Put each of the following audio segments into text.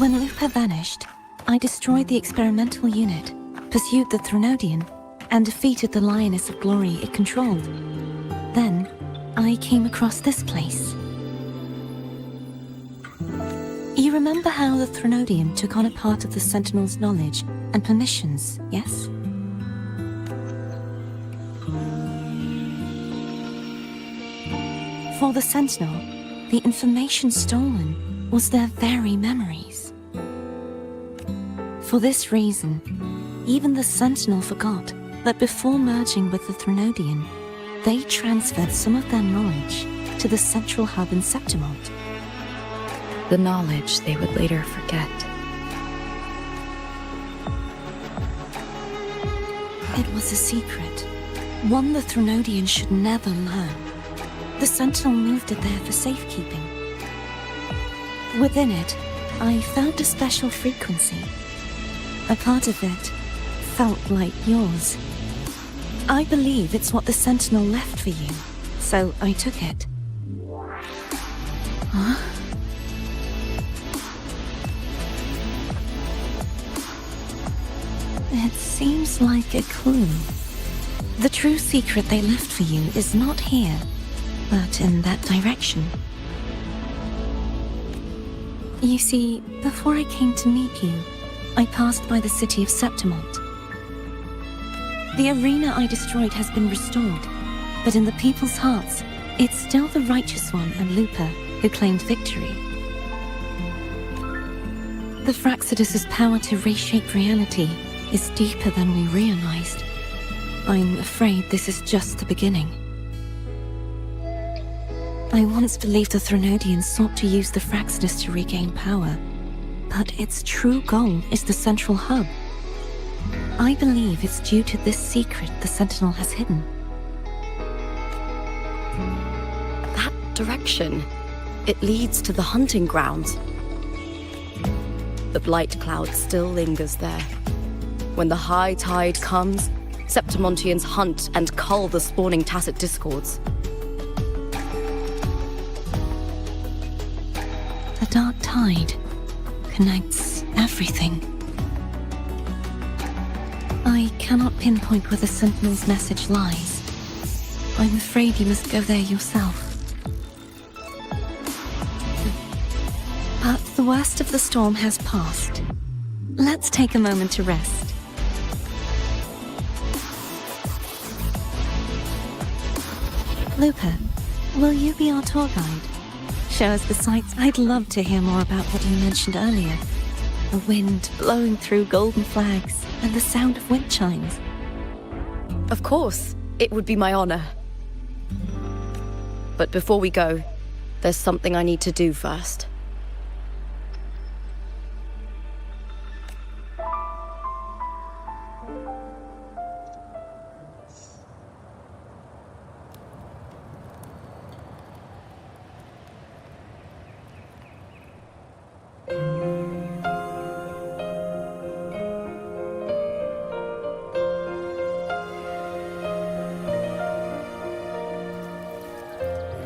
When Lupa vanished, I destroyed the experimental unit, pursued the Threnodian, and defeated the Lioness of Glory it controlled. Then, I came across this place. You remember how the Threnodian took on a part of the Sentinel's knowledge and permissions, yes? For the Sentinel, the information stolen was their very memories. For this reason, even the Sentinel forgot that before merging with the Threnodian, they transferred some of their knowledge to the central hub in Septimont. The knowledge they would later forget. It was a secret, one the Threnodian should never learn. The Sentinel moved it there for safekeeping. Within it, I found a special frequency. A part of it felt like yours. I believe it's what the Sentinel left for you, so I took it. Huh? It seems like a clue. The true secret they left for you is not here, but in that direction. You see, before I came to meet you, I passed by the city of Septimont. The arena I destroyed has been restored, but in the people's hearts, it's still the Righteous One and Lupa who claimed victory. The Fraxidus' power to reshape reality is deeper than we realized. I'm afraid this is just the beginning. I once believed the Threnodians sought to use the Fraxidus to regain power, but its true goal is the central hub. I believe it's due to this secret the Sentinel has hidden. That direction, it leads to the hunting grounds. The blight cloud still lingers there. When the high tide comes, Septimontians hunt and cull the spawning Tacit Discords. The dark tide connects everything. I cannot pinpoint where the Sentinel's message lies. I'm afraid you must go there yourself. But the worst of the storm has passed. Let's take a moment to rest. Lupa, will you be our tour guide? Show us the sights. I'd love to hear more about what you mentioned earlier. The wind blowing through golden flags and the sound of wind chimes. Of course, it would be my honor. But before we go, there's something I need to do first.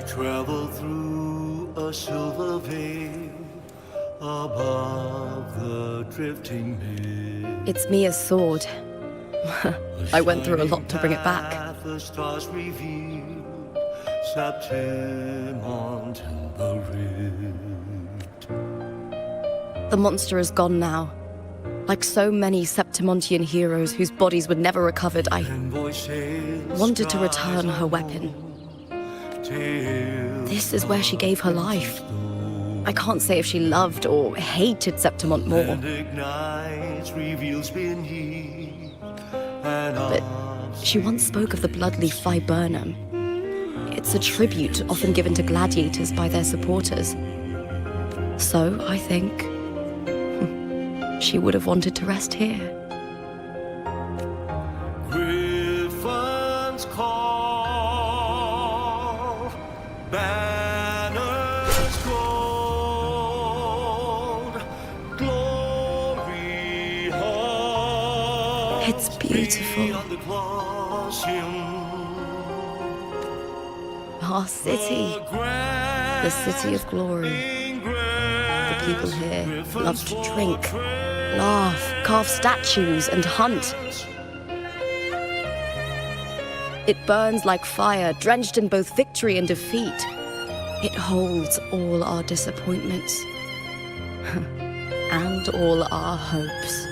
Travel through a silver veil above the drifting mist. It's Mia's sword. I went through a lot to bring it back. The stars revealed Septimont and the rift. The monster is gone now. Like so many Septimontian heroes whose bodies were never recovered, I wanted to return her weapon. This is where she gave her life. I can't say if she loved or hated Septimont more. But she once spoke of the bloodleaf viburnum. It's a tribute often given to gladiators by their supporters. So, I think, she would have wanted to rest here. Griffins call, banners gold, glory hall. It's beautiful. Our city, the city of glory, the People here love to drink, laugh, carve statues, and hunt. It burns like fire, drenched in both victory and defeat. It holds all our disappointments and all our hopes.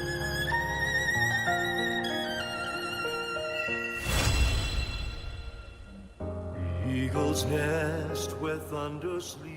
Eagle's nest where thunder sleeps.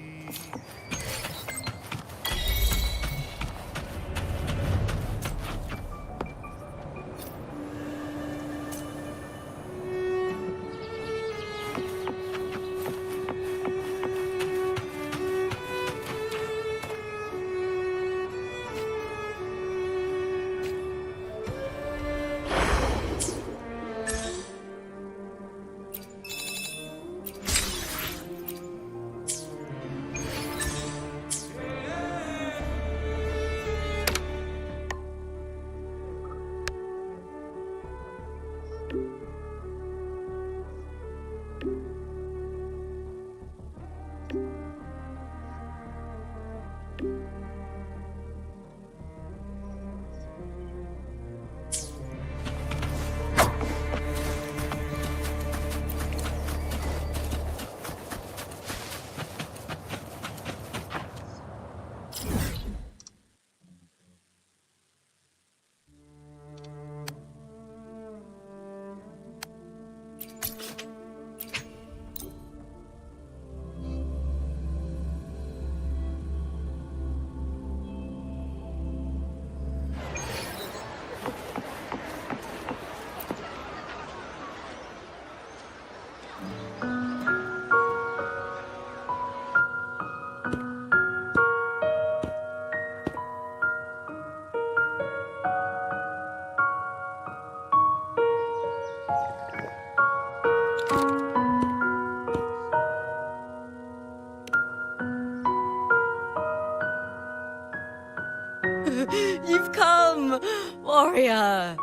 You've come, warrior!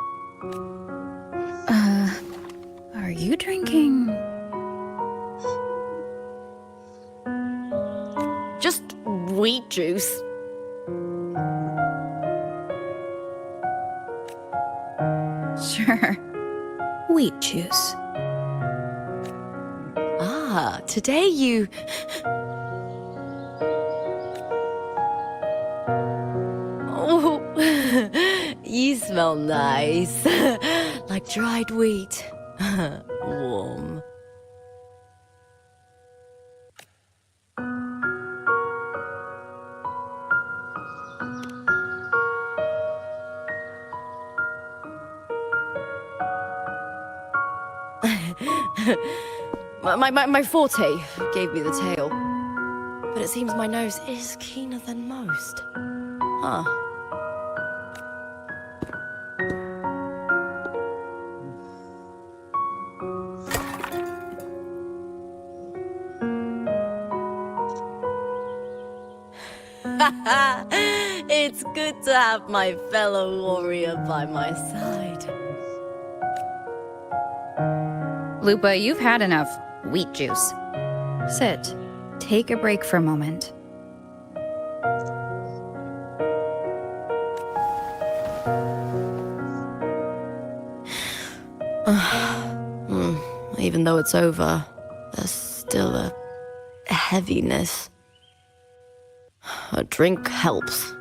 Are you drinking? Just wheat juice. Sure. Wheat juice. Ah, today you... Oh, you smell nice. Like dried wheat. Warm. My forte gave me the tail. But it seems my nose is keener than most. Huh. It's good to have my fellow warrior by my side. Lupa, you've had enough wheat juice. Sit. Take a break for a moment. Even though it's over, there's still a heaviness. A drink helps.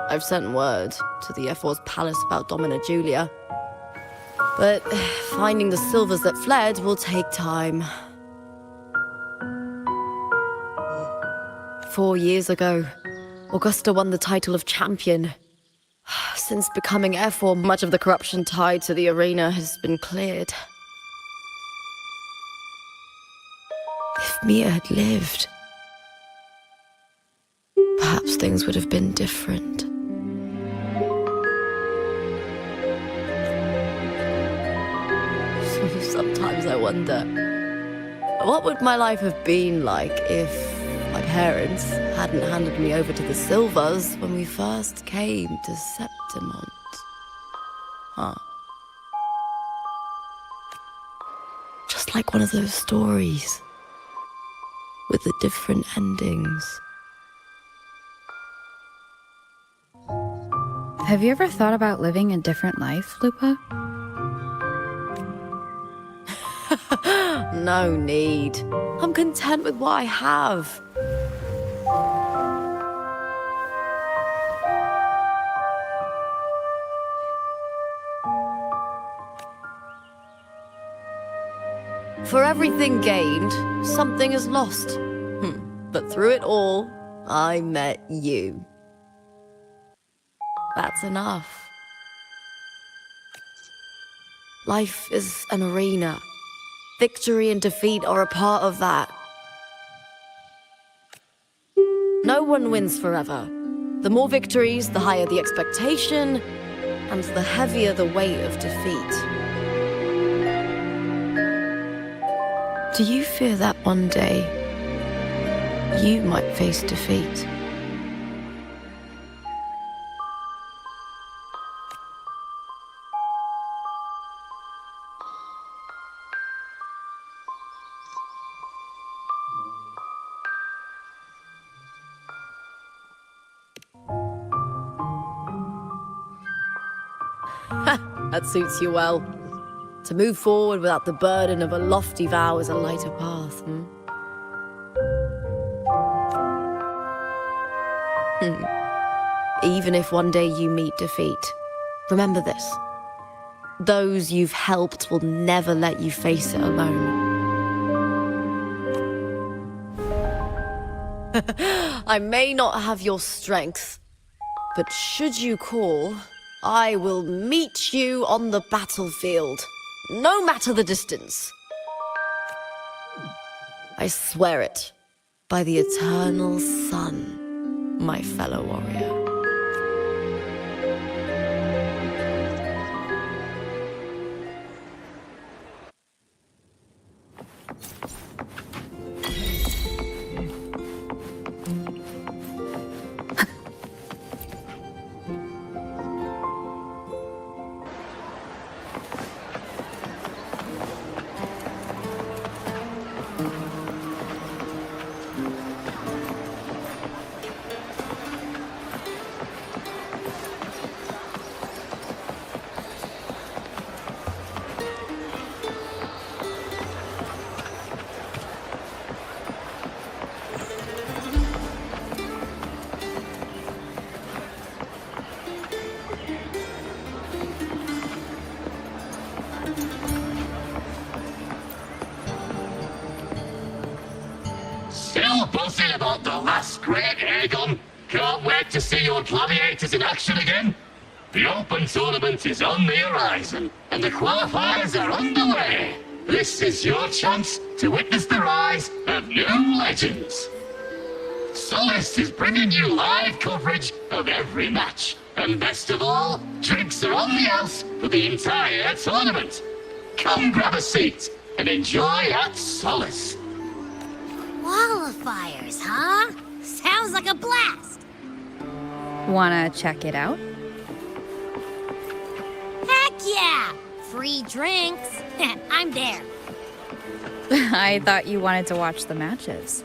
I've sent word to the F4's palace about Domina Julia. But finding the silvers that fled will take time. 4 years ago, Augusta won the title of champion. Since becoming F4, much of the corruption tied to the arena has been cleared. If Mia had lived, perhaps things would have been different. Sometimes I wonder, what would my life have been like if my parents hadn't handed me over to the Silvers when we first came to Septimont? Huh. It's like one of those stories with the different endings. Have you ever thought about living a different life, Lupa? No need. I'm content with what I have. For everything gained, something is lost. But through it all, I met you. That's enough. Life is an arena. Victory and defeat are a part of that. No one wins forever. The more victories, the higher the expectation, and the heavier the weight of defeat. Do you fear that one day you might face defeat? That suits you well. To move forward without the burden of a lofty vow is a lighter path, Even if one day you meet defeat, remember this. Those you've helped will never let you face it alone. I may not have your strength, but should you call, I will meet you on the battlefield, no matter the distance. I swear it, by the eternal sun, my fellow warrior. Still buzzing about the last great Aegon? Can't wait to see your gladiators in action again. The Open Tournament is on the horizon, and the qualifiers are underway. This is your chance to witness the rise of new legends. Solace is bringing you live coverage of every match. And best of all, drinks are on the house for the entire tournament. Come grab a seat and enjoy at Solace. Qualifiers, huh? Sounds like a blast! Wanna check it out? Heck yeah! Free drinks. I'm there. I thought you wanted to watch the matches.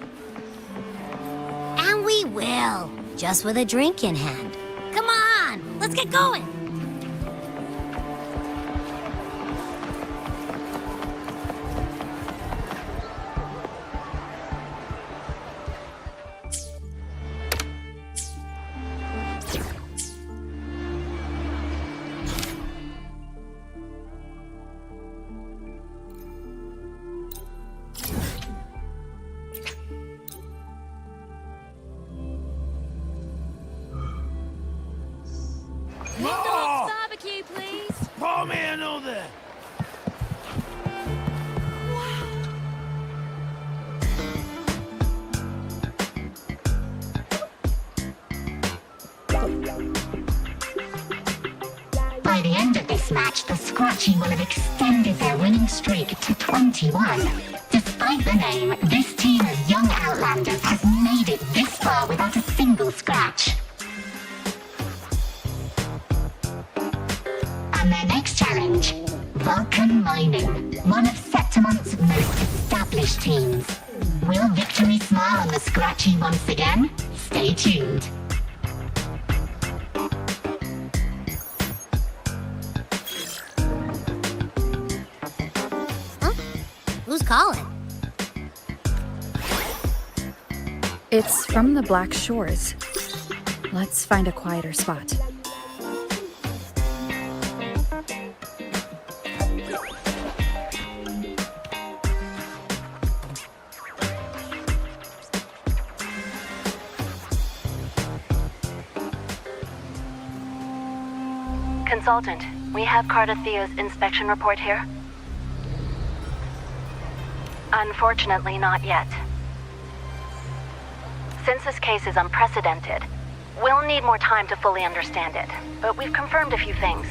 And we will. Just with a drink in hand. Come on, let's get going. Barbecue, please. Pour me another! By the end of this match, the Scratchy will have extended their winning streak to 21. Despite the name, this team of young Outlanders has made it this far without a single scratch. And their next challenge, Vulcan Mining, one of Set Altamont's most established teams. Will victory smile on the Scratchy once again? Stay tuned. Huh? Who's calling? It's from the Black Shores. Let's find a quieter spot. Consultant, we have Cardathea's inspection report here? Unfortunately, not yet. Since this case is unprecedented, we'll need more time to fully understand it, but we've confirmed a few things.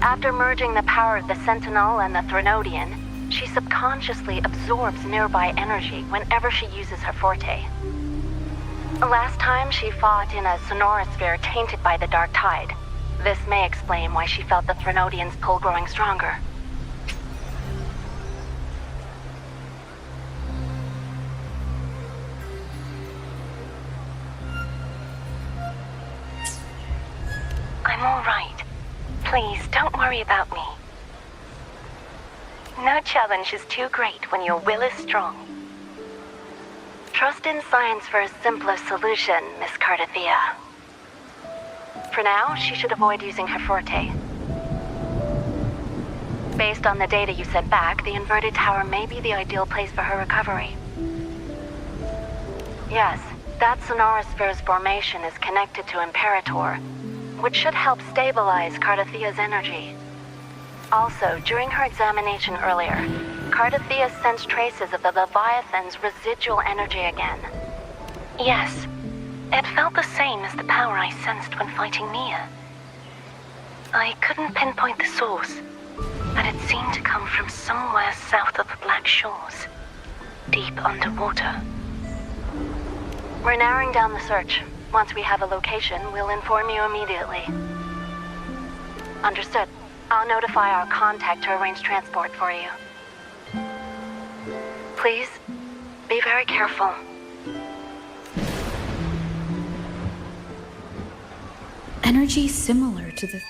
After merging the power of the Sentinel and the Threnodian, she subconsciously absorbs nearby energy whenever she uses her forte. Last time she fought in a sonorosphere tainted by the Dark Tide. This may explain why she felt the Threnodian's pull growing stronger. I'm all right. Please, don't worry about me. No challenge is too great when your will is strong. Trust in science for a simpler solution, Miss Cardathea. For now, she should avoid using her forte. Based on the data you sent back, the inverted tower may be the ideal place for her recovery. Yes, that sonorosphere's formation is connected to Imperator, which should help stabilize Cardathea's energy. Also, during her examination earlier, Cardathea sensed traces of the Leviathan's residual energy again. Yes, it felt the same as the power I sensed when fighting Mia. I couldn't pinpoint the source, but it seemed to come from somewhere south of the Black Shores, deep underwater. We're narrowing down the search. Once we have a location, we'll inform you immediately. Understood. I'll notify our contact to arrange transport for you. Please, be very careful. Energy similar to the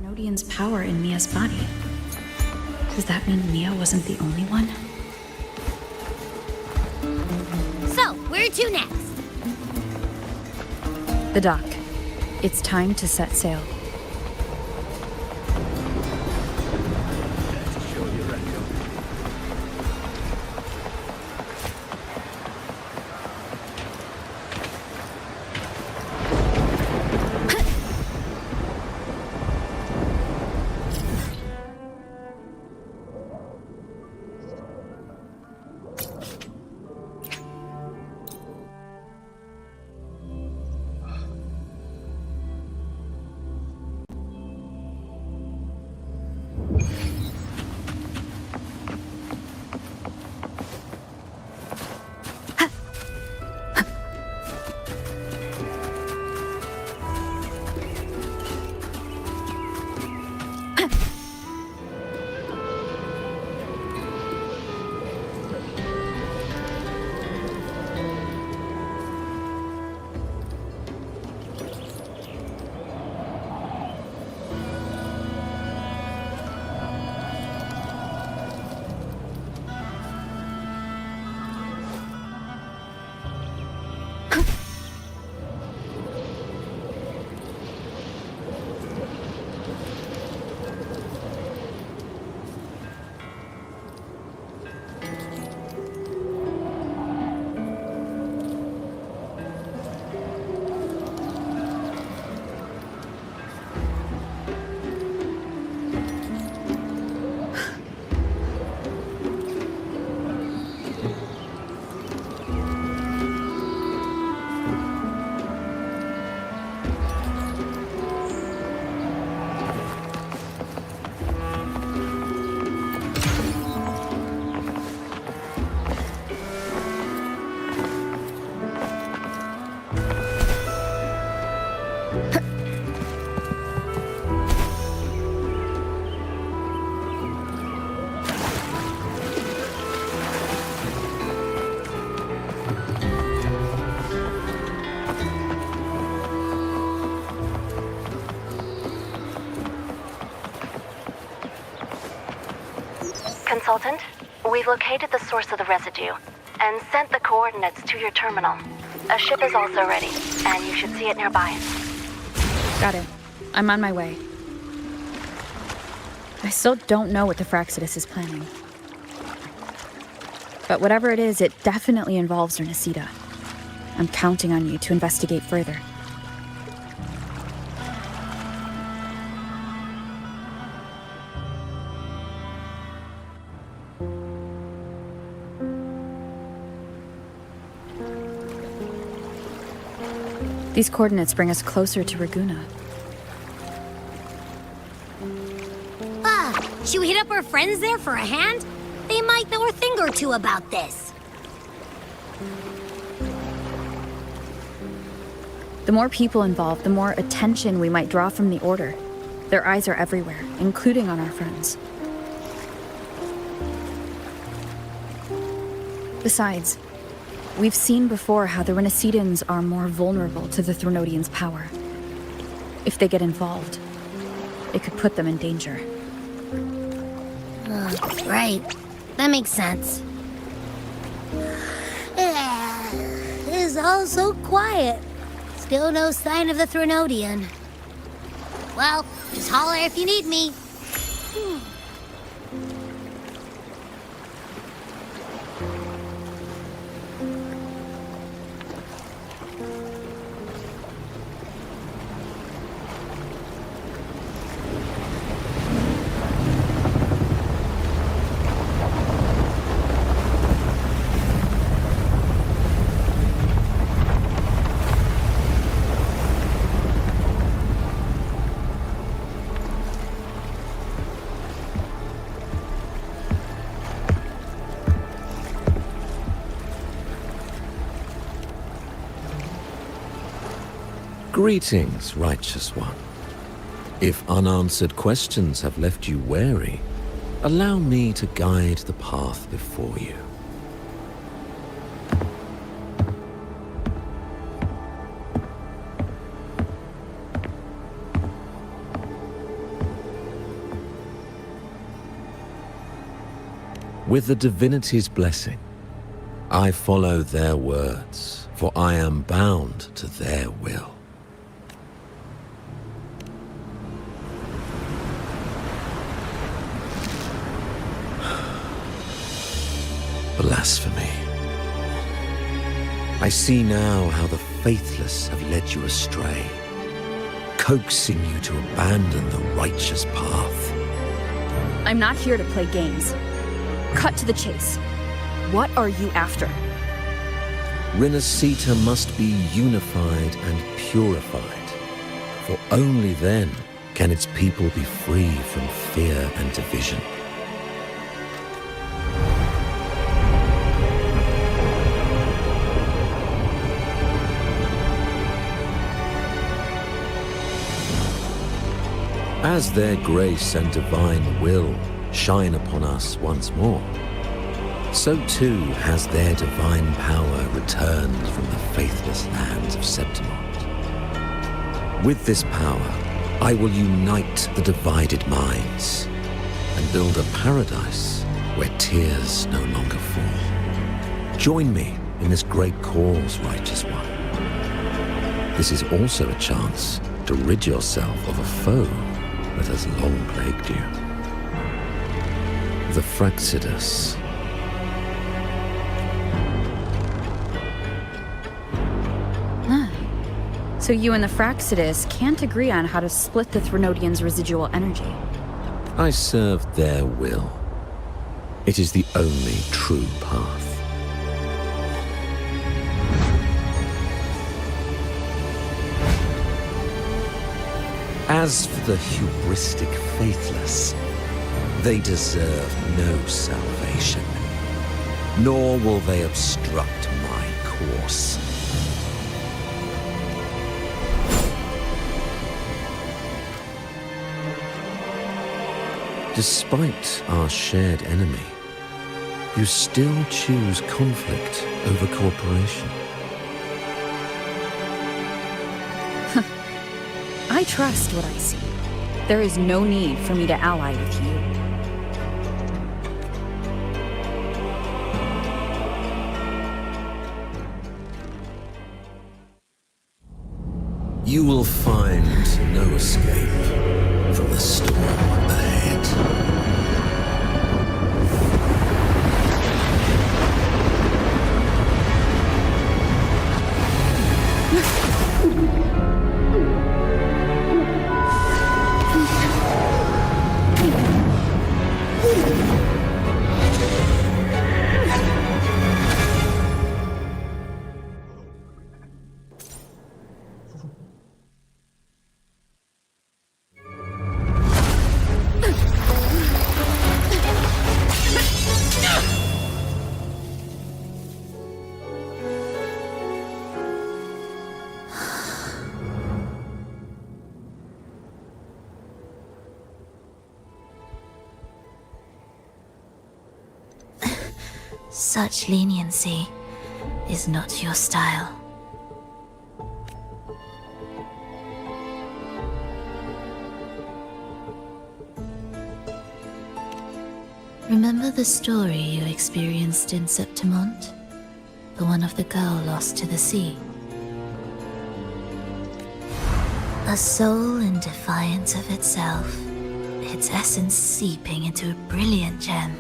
Nodian's power in Mia's body. Does that mean Mia wasn't the only one? So, where to next? The dock. It's time to set sail. Consultant, we've located the source of the residue and sent the coordinates to your terminal. A ship is also ready, and you should see it nearby. Got it. I'm on my way. I still don't know what the Fraxidus is planning. But whatever it is, it definitely involves Renesita. I'm counting on you to investigate further. These coordinates bring us closer to Raguna. Should we hit up our friends there for a hand? They might know a thing or two about this. The more people involved, the more attention we might draw from the Order. Their eyes are everywhere, including on our friends. Besides, we've seen before how the Renesitans are more vulnerable to the Threnodians' power. If they get involved, it could put them in danger. Right. That makes sense. It's all so quiet. Still no sign of the Threnodian. Well, just holler if you need me. Greetings, righteous one. If unanswered questions have left you wary, allow me to guide the path before you. With the divinity's blessing, I follow their words, for I am bound to their will. Blasphemy. I see now how the faithless have led you astray, coaxing you to abandon the righteous path. I'm not here to play games. Cut to the chase. What are you after? Renesita must be unified and purified, for only then can its people be free from fear and division. As their grace and divine will shine upon us once more, so too has their divine power returned from the faithless lands of Septimont. With this power, I will unite the divided minds and build a paradise where tears no longer fall. Join me in this great cause, righteous one. This is also a chance to rid yourself of a foe that has long plagued you. The Fraxidus. So you and the Fraxidus can't agree on how to split the Threnodians' residual energy. I serve their will. It is the only true path. As for the hubristic faithless, they deserve no salvation, nor will they obstruct my course. Despite our shared enemy, you still choose conflict over cooperation. I trust what I see. There is no need for me to ally with you. You will find no escape from the storm ahead. Such leniency is not your style. Remember the story you experienced in Septimont? The one of the girl lost to the sea? A soul in defiance of itself, its essence seeping into a brilliant gem.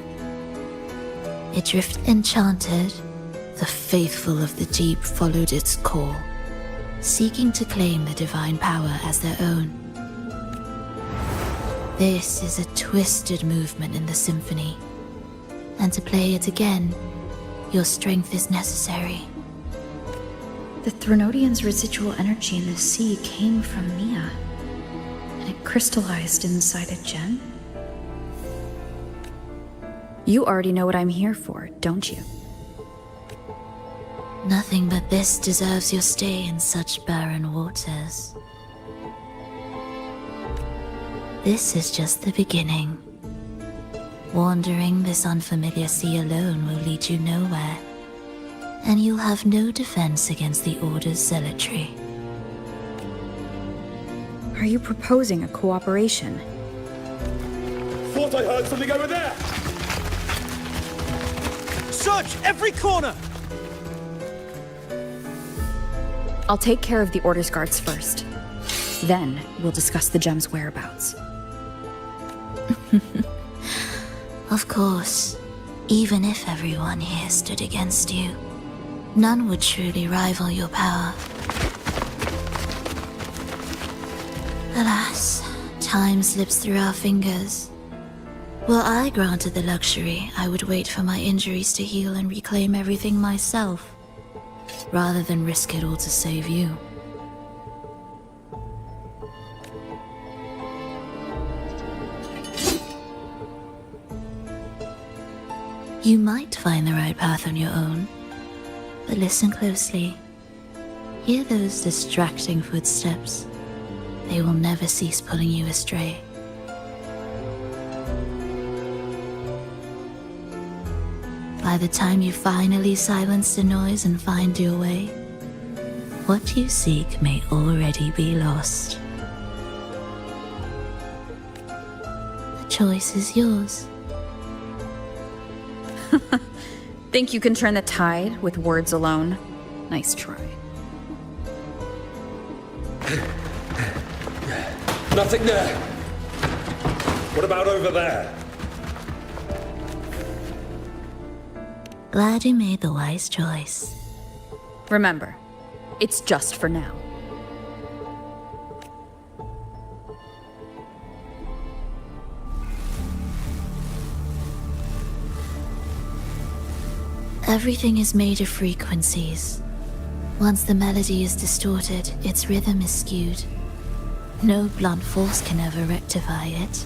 Adrift enchanted, the faithful of the deep followed its call, seeking to claim the divine power as their own. This is a twisted movement in the symphony, and to play it again, your strength is necessary. The Threnodian's residual energy in the sea came from Mia, and it crystallized inside a gem? You already know what I'm here for, don't you? Nothing but this deserves your stay in such barren waters. This is just the beginning. Wandering this unfamiliar sea alone will lead you nowhere, and you'll have no defense against the Order's zealotry. Are you proposing a cooperation? Thought I heard something over there! Search every corner! I'll take care of the Order's guards first. Then, we'll discuss the gem's whereabouts. Of course, even if everyone here stood against you, none would truly rival your power. Alas, time slips through our fingers. Were I granted the luxury, I would wait for my injuries to heal and reclaim everything myself, rather than risk it all to save you. You might find the right path on your own, but listen closely. Hear those distracting footsteps. They will never cease pulling you astray. By the time you finally silence the noise and find your way, what you seek may already be lost. The choice is yours. Think you can turn the tide with words alone? Nice try. Nothing there! What about over there? Glad you made the wise choice. Remember, it's just for now. Everything is made of frequencies. Once the melody is distorted, its rhythm is skewed. No blunt force can ever rectify it.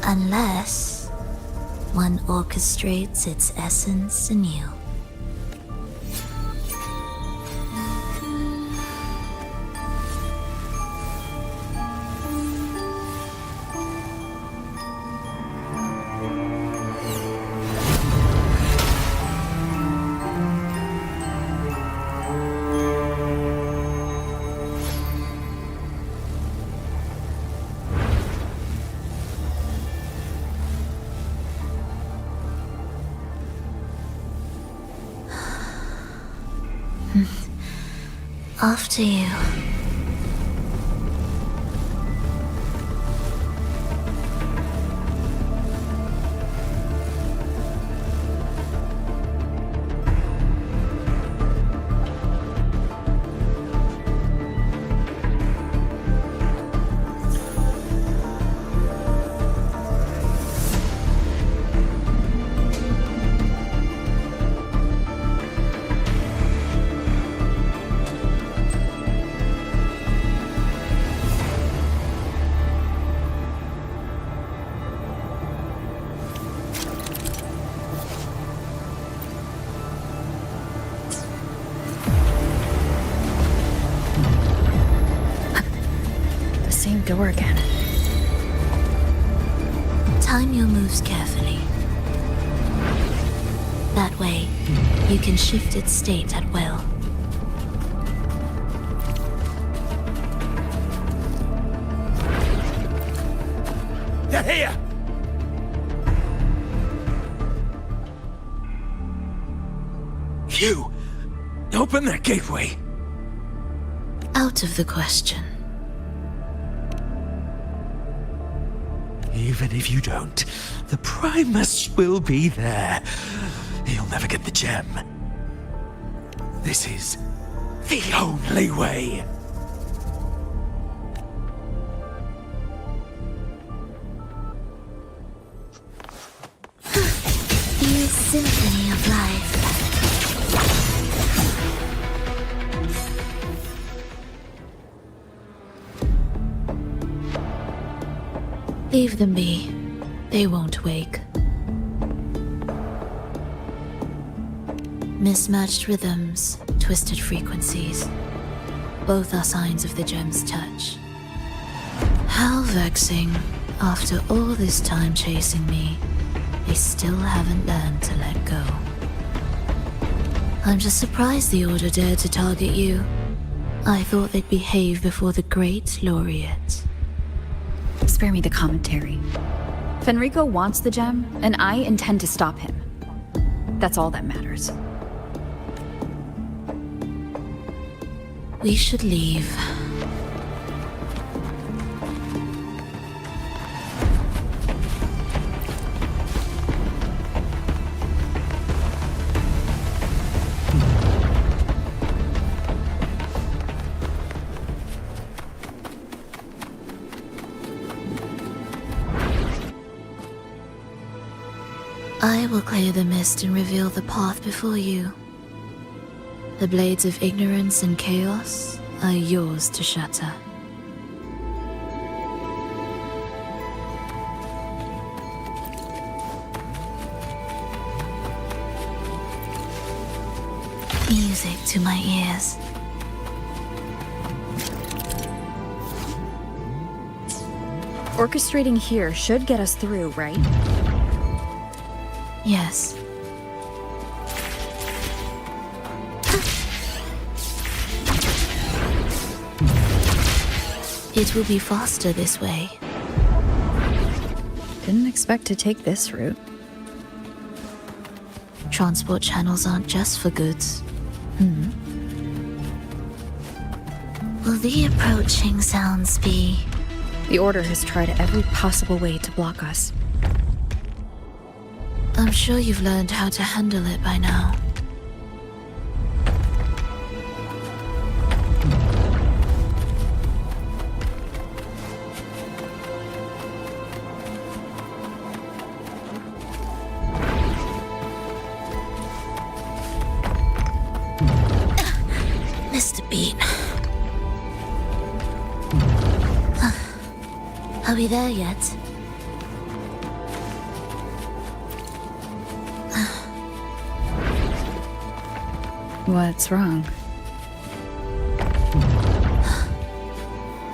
Unless one orchestrates its essence anew. After you. Same door again. Time your moves carefully. That way, you can shift its state at will. They're here! You! Open that gateway! Out of the question. Even if you don't, the Primus will be there. He'll never get the gem. This is the only way. The symphony of life. Leave them be. They won't wake. Mismatched rhythms, twisted frequencies. Both are signs of the gem's touch. How vexing. After all this time chasing me, they still haven't learned to let go. I'm just surprised the Order dared to target you. I thought they'd behave before the great laureate. Spare me the commentary. Fenrico wants the gem, and I intend to stop him. That's all that matters. We should leave. I will clear the mist and reveal the path before you. The blades of ignorance and chaos are yours to shatter. Music to my ears. Orchestrating here should get us through, right? Yes. It will be faster this way. Didn't expect to take this route. Transport channels aren't just for goods. Will the approaching sounds be? The Order has tried every possible way to block us. I'm sure you've learned how to handle it by now. Missed a beat. Are we there yet? What's wrong?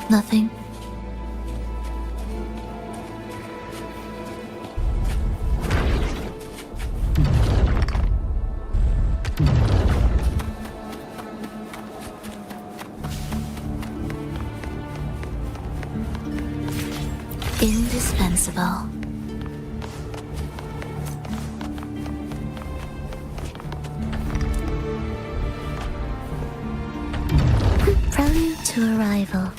Nothing. Indispensable. to arrival.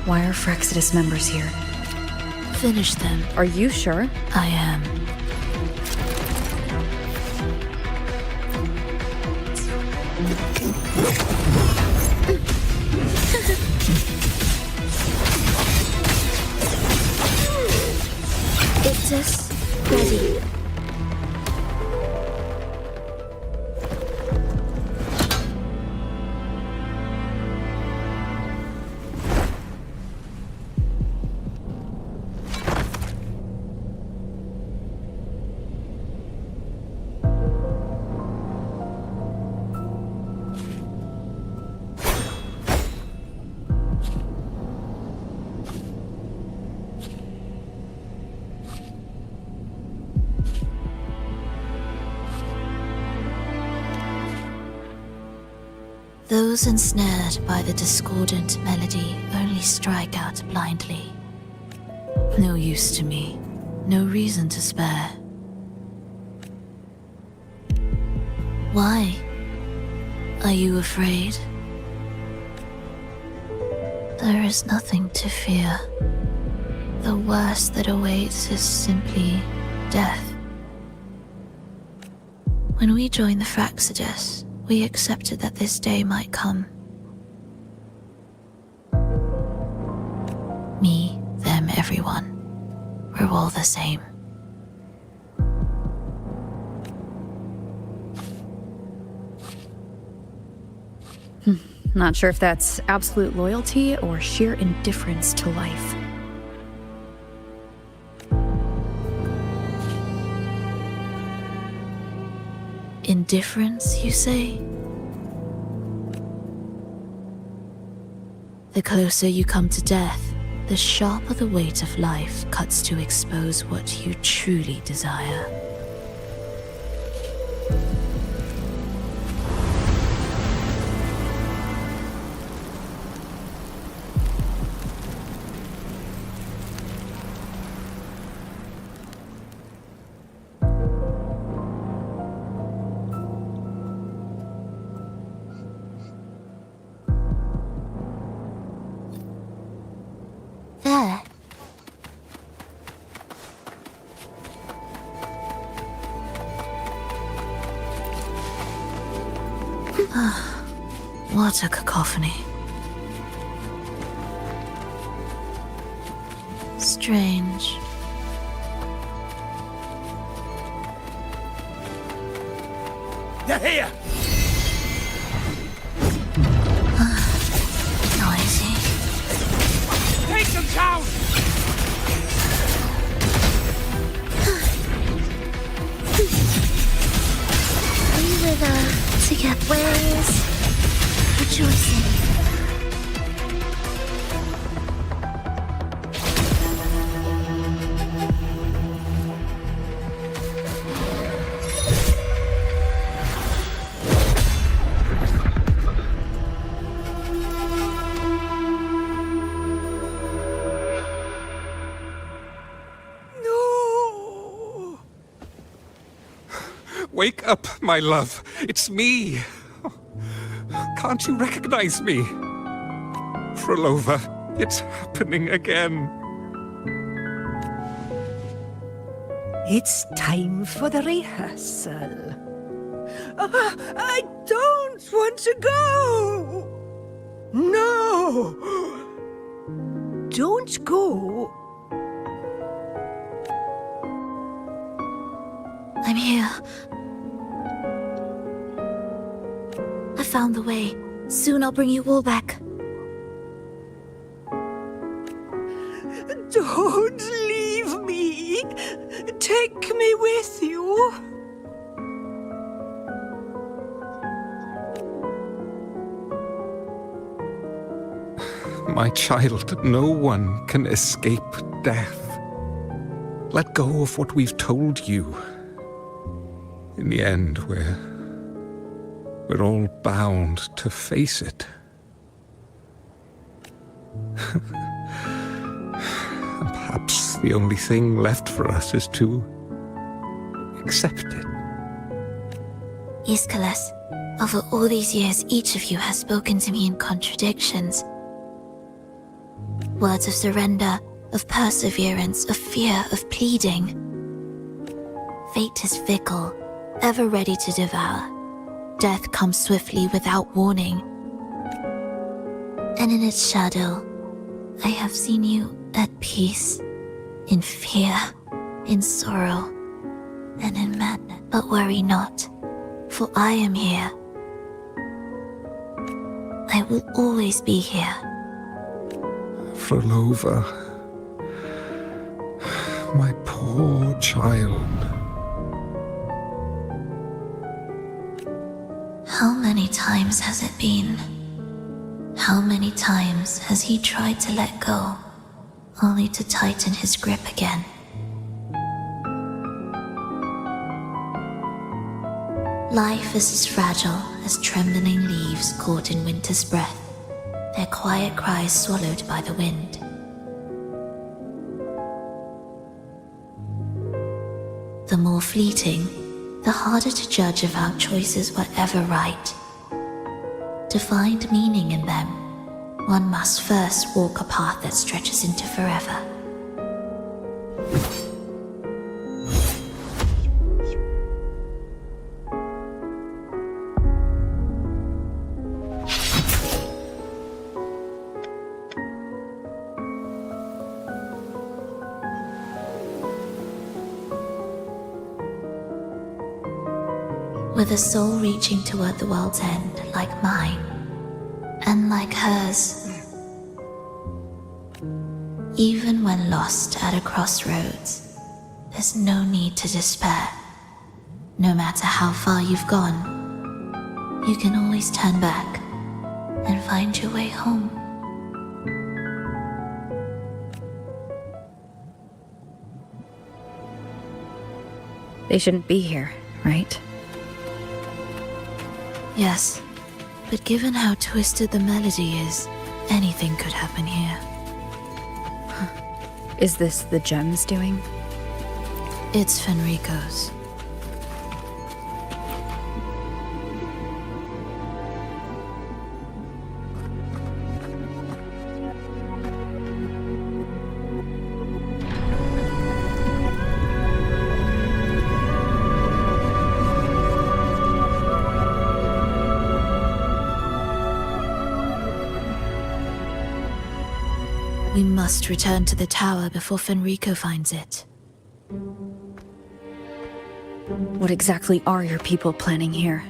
Why are Frexidus members here? Finish them. Are you sure? I am. Ictus, ready. Those ensnared by the discordant melody only strike out blindly. No use to me, no reason to spare. Why? Are you afraid? There is nothing to fear. The worst that awaits is simply death. When we joined the Frexidus, we accepted that this day might come. Me, them, everyone. We're all the same. Not sure if that's absolute loyalty or sheer indifference to life. Indifference, you say? The closer you come to death, the sharper the weight of life cuts to expose what you truly desire. There. What a cacophony. Strange. They're here! Noisy. Take them down! We wither together. Where's rejoicing? Wake up, my love. It's me. Can't you recognize me? Frolova, it's happening again. It's time for the rehearsal. I don't want to go! No! Don't go! I'm here. I found the way. Soon I'll bring you all back. Don't leave me! Take me with you! My child, no one can escape death. Let go of what we've told you. In the end, we're all bound to face it. And perhaps the only thing left for us is to accept it. Aeschylus, over all these years, each of you has spoken to me in contradictions. Words of surrender, of perseverance, of fear, of pleading. Fate is fickle, ever ready to devour. Death comes swiftly without warning. And in its shadow, I have seen you at peace, in fear, in sorrow, and in madness. But worry not, for I am here. I will always be here. Frolova, my poor child. How many times has it been? How many times has he tried to let go, only to tighten his grip again? Life is as fragile as trembling leaves caught in winter's breath, their quiet cries swallowed by the wind. The more fleeting, the harder to judge if our choices were ever right. To find meaning in them, one must first walk a path that stretches into forever. With a soul reaching toward the world's end like mine, and like hers. Even when lost at a crossroads, there's no need to despair. No matter how far you've gone, you can always turn back and find your way home. They shouldn't be here, right? Yes, but given how twisted the melody is, anything could happen here. Is this the gem's doing? It's Fenrico's. We must return to the tower before Fenrico finds it. What exactly are your people planning here?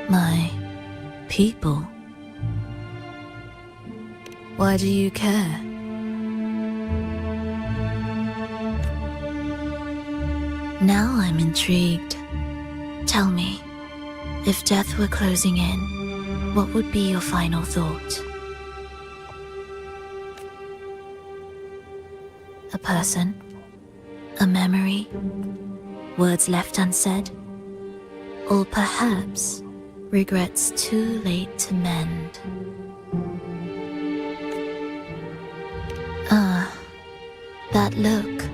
My people? Why do you care? Now I'm intrigued. Tell me, if death were closing in, what would be your final thought? A person? A memory? Words left unsaid? Or perhaps regrets too late to mend? Ah, that look.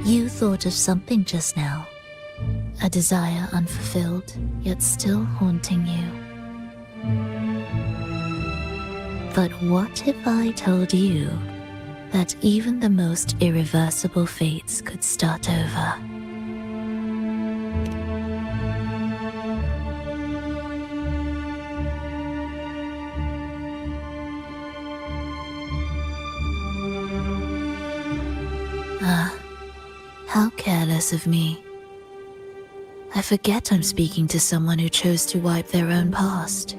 You thought of something just now. A desire unfulfilled, yet still haunting you. But what if I told you that even the most irreversible fates could start over? Ah, how careless of me. I forget I'm speaking to someone who chose to wipe their own past.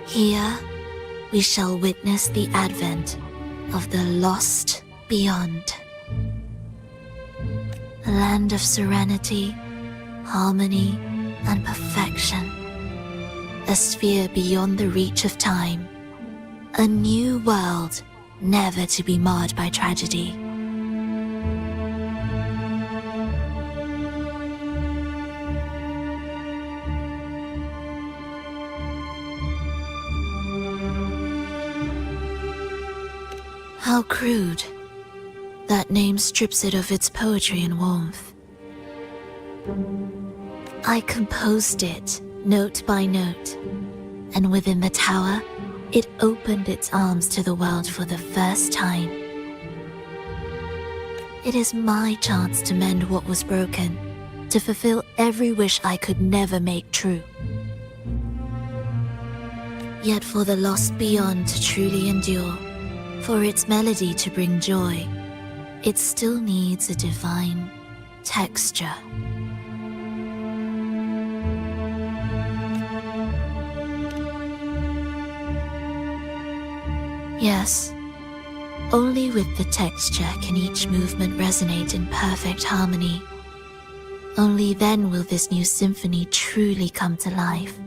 Here, we shall witness the advent of the lost beyond. A land of serenity, harmony, and perfection. A sphere beyond the reach of time. A new world, never to be marred by tragedy. How crude. That name strips it of its poetry and warmth. I composed it, note by note, and within the tower, it opened its arms to the world for the first time. It is my chance to mend what was broken, to fulfill every wish I could never make true. Yet for the lost beyond to truly endure, for its melody to bring joy, it still needs a divine texture. Yes, only with the texture can each movement resonate in perfect harmony. Only then will this new symphony truly come to life.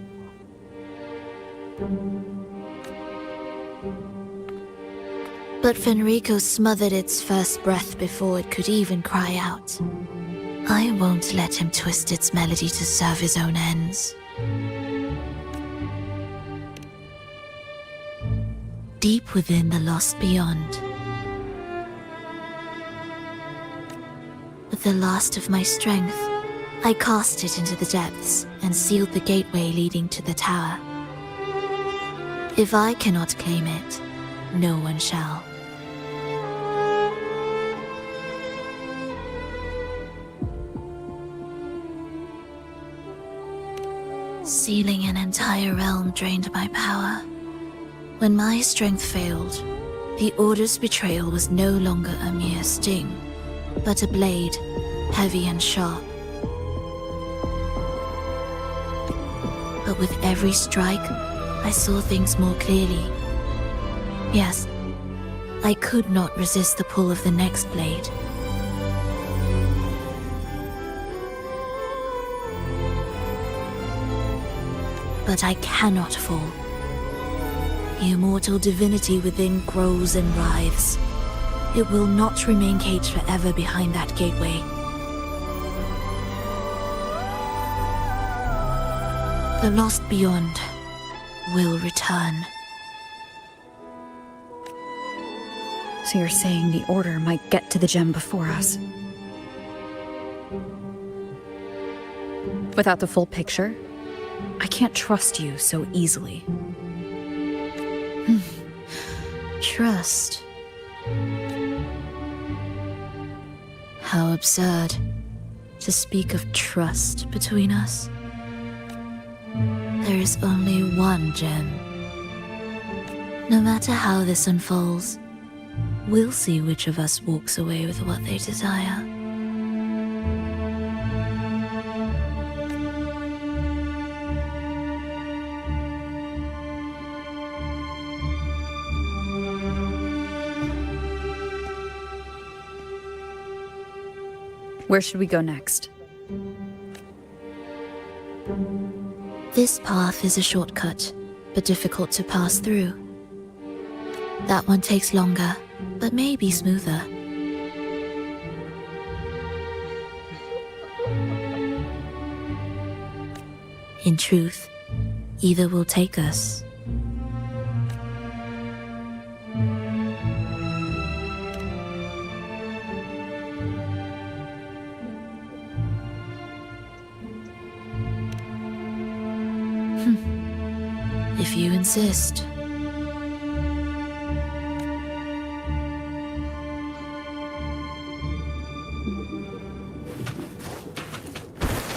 But Fenrico smothered its first breath before it could even cry out. I won't let him twist its melody to serve his own ends. Deep within the lost beyond, with the last of my strength, I cast it into the depths and sealed the gateway leading to the tower. If I cannot claim it, no one shall. Sealing an entire realm drained my power. When my strength failed, the Order's betrayal was no longer a mere sting, but a blade, heavy and sharp. But with every strike, I saw things more clearly. Yes, I could not resist the pull of the next blade. But I cannot fall. The immortal divinity within grows and writhes. It will not remain caged forever behind that gateway. The lost beyond will return. So you're saying the Order might get to the gem before us? Without the full picture, I can't trust you so easily. Trust. How absurd to speak of trust between us. There is only one gem. No matter how this unfolds, we'll see which of us walks away with what they desire. Where should we go next? This path is a shortcut, but difficult to pass through. That one takes longer, but may be smoother. In truth, either will take us. If you insist.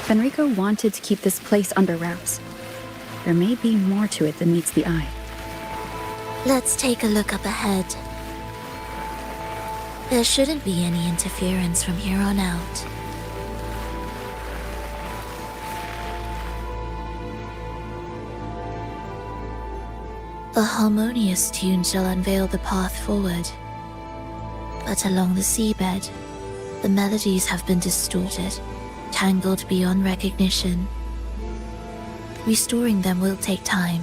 Fenrico wanted to keep this place under wraps. There may be more to it than meets the eye. Let's take a look up ahead. There shouldn't be any interference from here on out. A harmonious tune shall unveil the path forward. But along the seabed, The melodies have been distorted, tangled beyond recognition. Restoring them will take time.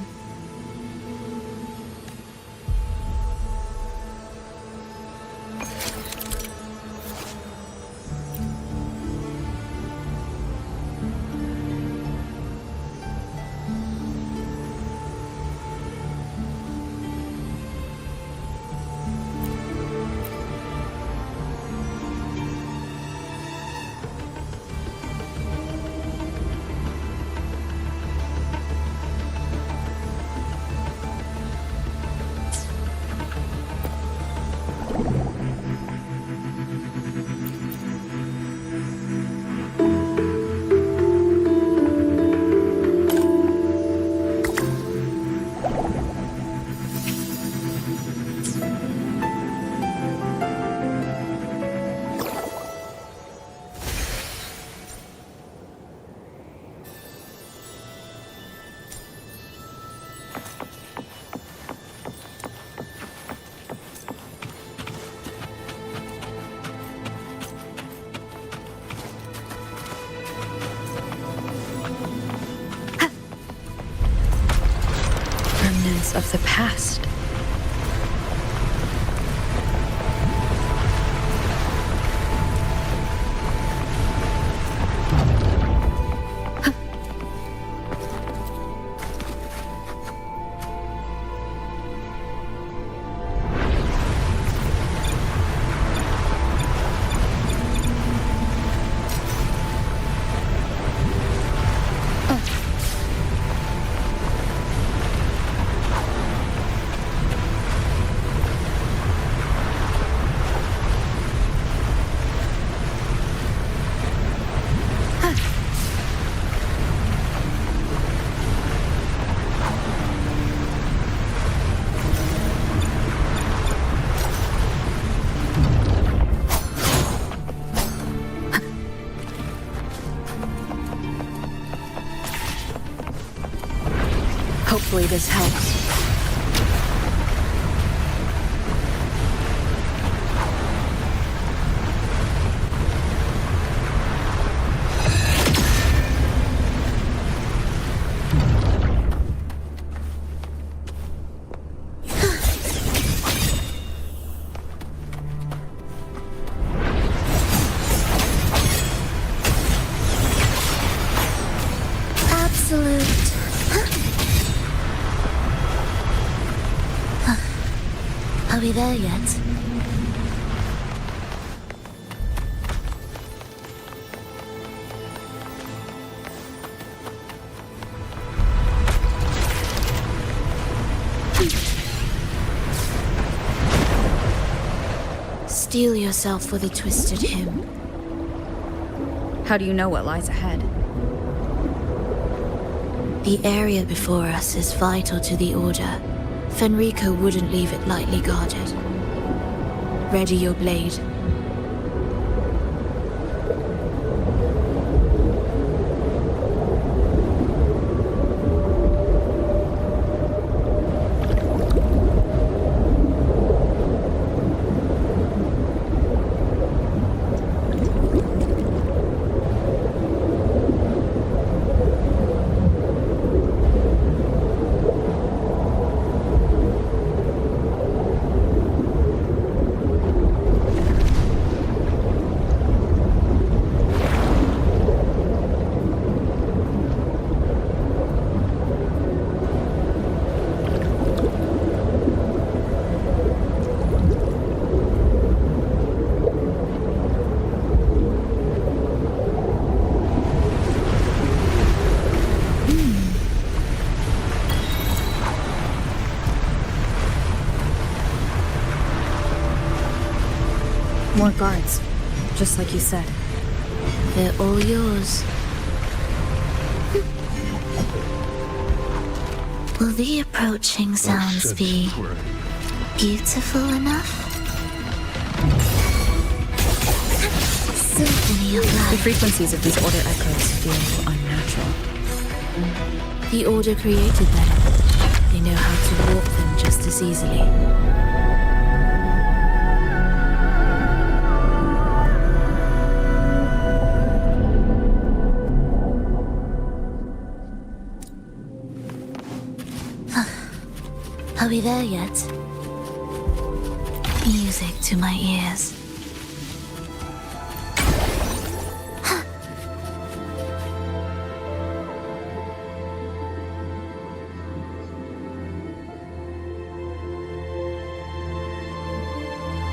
Of the past. Hopefully this helps. Are we there yet? Steel yourself for the twisted hymn. How do you know what lies ahead? The area before us is vital to the Order. Fenrico wouldn't leave it lightly guarded. Ready your blade. More guards, just like you said. They're all yours. Will the approaching sounds be beautiful enough? Symphony of life. The frequencies of these Order echoes feel unnatural. The Order created them. They know how to warp them just as easily. It we there yet? Music to my ears.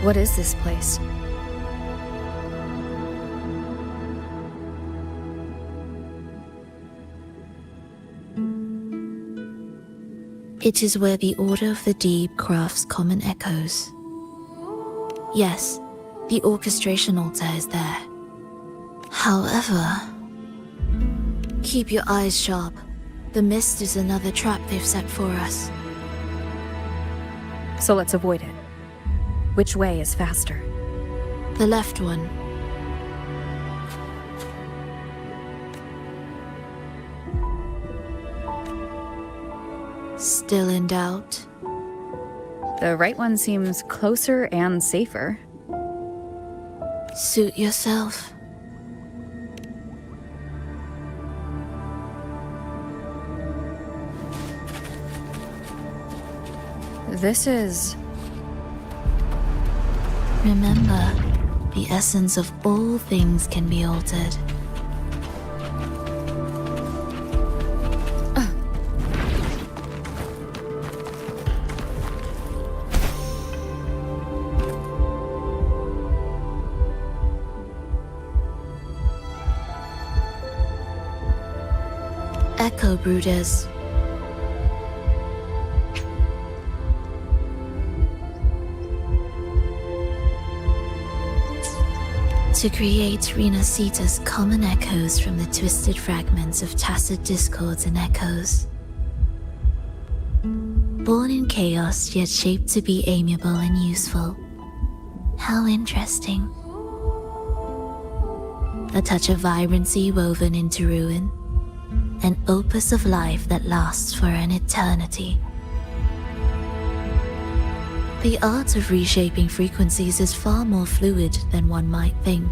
What is this place? It is where the Order of the Deep crafts common echoes. Yes, the orchestration altar is there. However, keep your eyes sharp. The mist is another trap they've set for us. So let's avoid it. Which way is faster? The left one. Still in doubt? The right one seems closer and safer. Suit yourself. This is... Remember, the essence of all things can be altered. Echo Brooders. To create Rena Sita's common echoes from the twisted fragments of tacit discords and echoes. Born in chaos, yet shaped to be amiable and useful. How interesting. A touch of vibrancy woven into ruin. An opus of life that lasts for an eternity. The art of reshaping frequencies is far more fluid than one might think.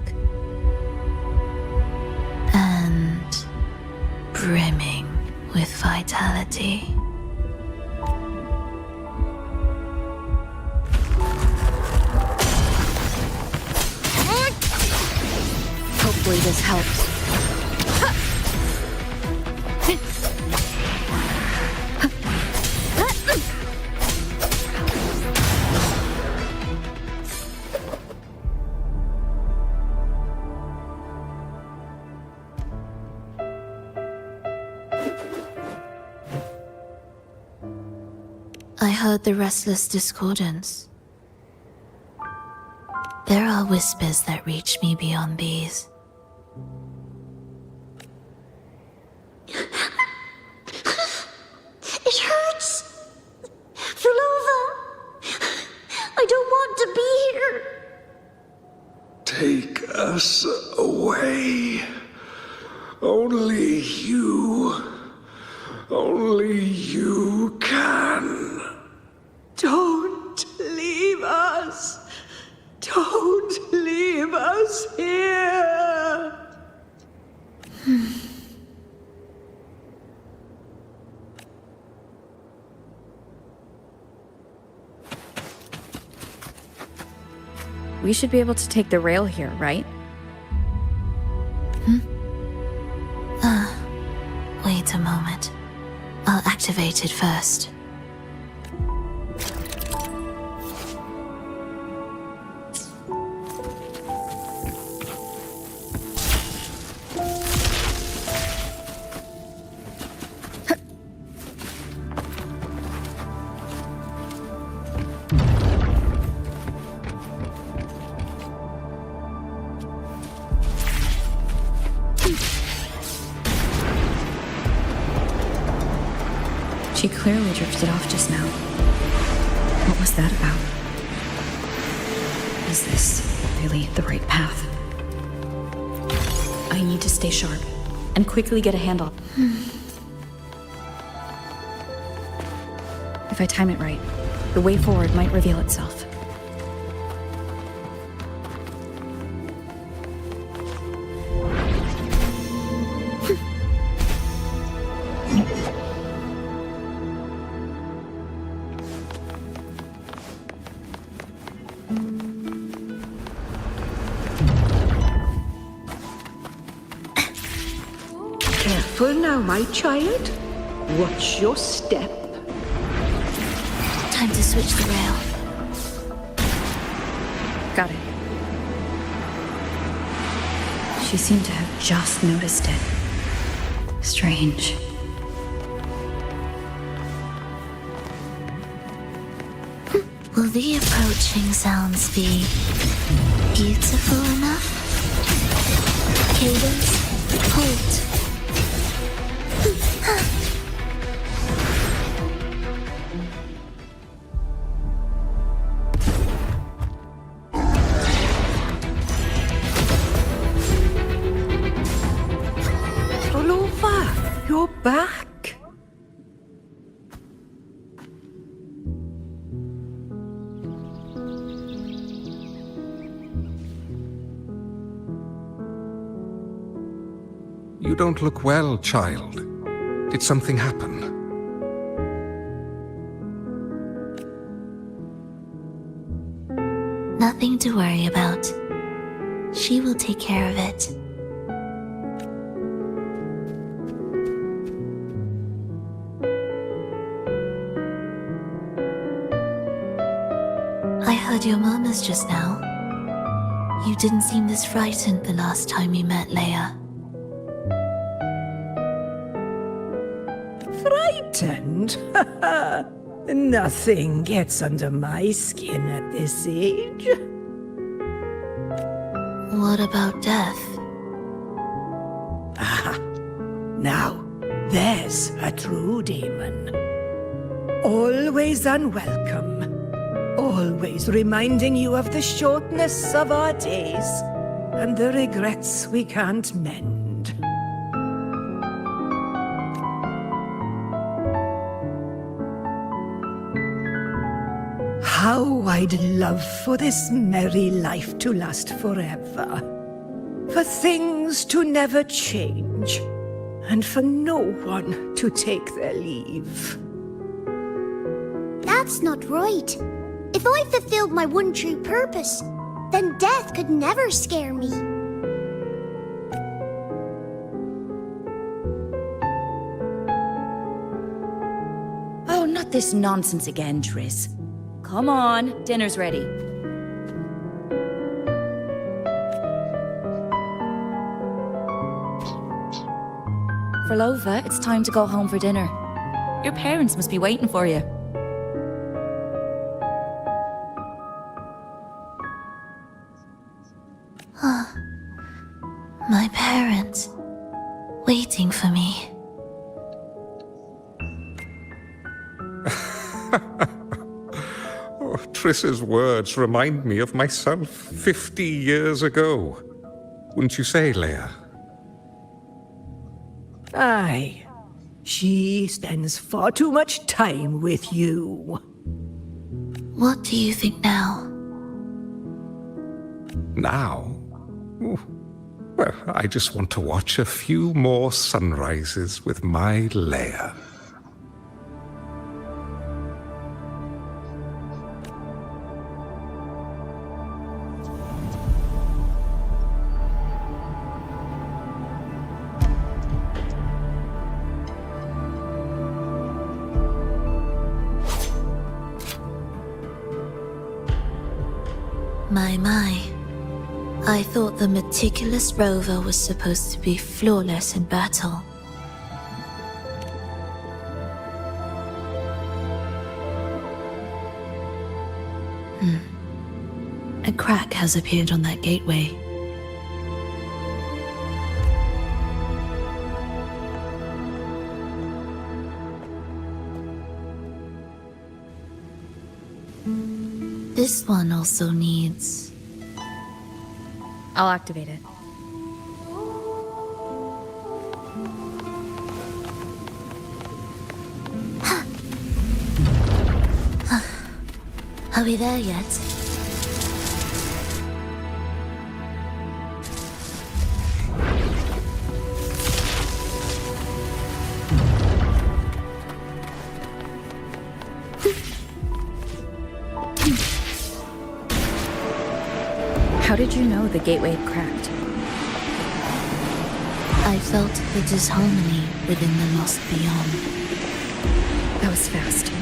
And brimming with vitality. Hopefully this helps. I heard the restless discordance. There are whispers that reach me beyond these. It hurts! Fulova! I don't want to be here! Take us away. Only you can. Don't leave us. Don't leave us here. We should be able to take the rail here, right? Wait a moment. I'll activate it first. She clearly drifted off just now. What was that about? Is this really the right path? I need to stay sharp and quickly get a handle. If I time it right, the way forward might reveal itself. Careful now, my child. Watch your step. Time to switch the rail. Got it. She seemed to have just noticed it. Strange. Will the approaching sounds be beautiful enough? Cadence, halt. Roll over. You're back. You don't look well, child. Did something happen? Nothing to worry about. She will take care of it. I heard your murmurs just now. You didn't seem this frightened the last time we met, Leia. Frightened? Nothing gets under my skin at this age. What about death? Ah, now, there's a true demon. Always unwelcome. Always reminding you of the shortness of our days and the regrets we can't mend. How I'd love for this merry life to last forever. For things to never change. And for no one to take their leave. That's not right. If I fulfilled my one true purpose, then death could never scare me. Oh, not this nonsense again, Triss. Come on, dinner's ready. Frolova, it's time to go home for dinner. Your parents must be waiting for you. My parents, waiting for me. Oh, Triss's words remind me of myself 50 years ago. Wouldn't you say, Leia? Aye. She spends far too much time with you. What do you think now? Now? Ooh. Well, I just want to watch a few more sunrises with my Leia. My. I thought the meticulous rover was supposed to be flawless in battle. A crack has appeared on that gateway. This one also needs... I'll activate it. Are we there yet? How did you know the gateway had cracked? I felt the disharmony within the lost beyond. That was fast.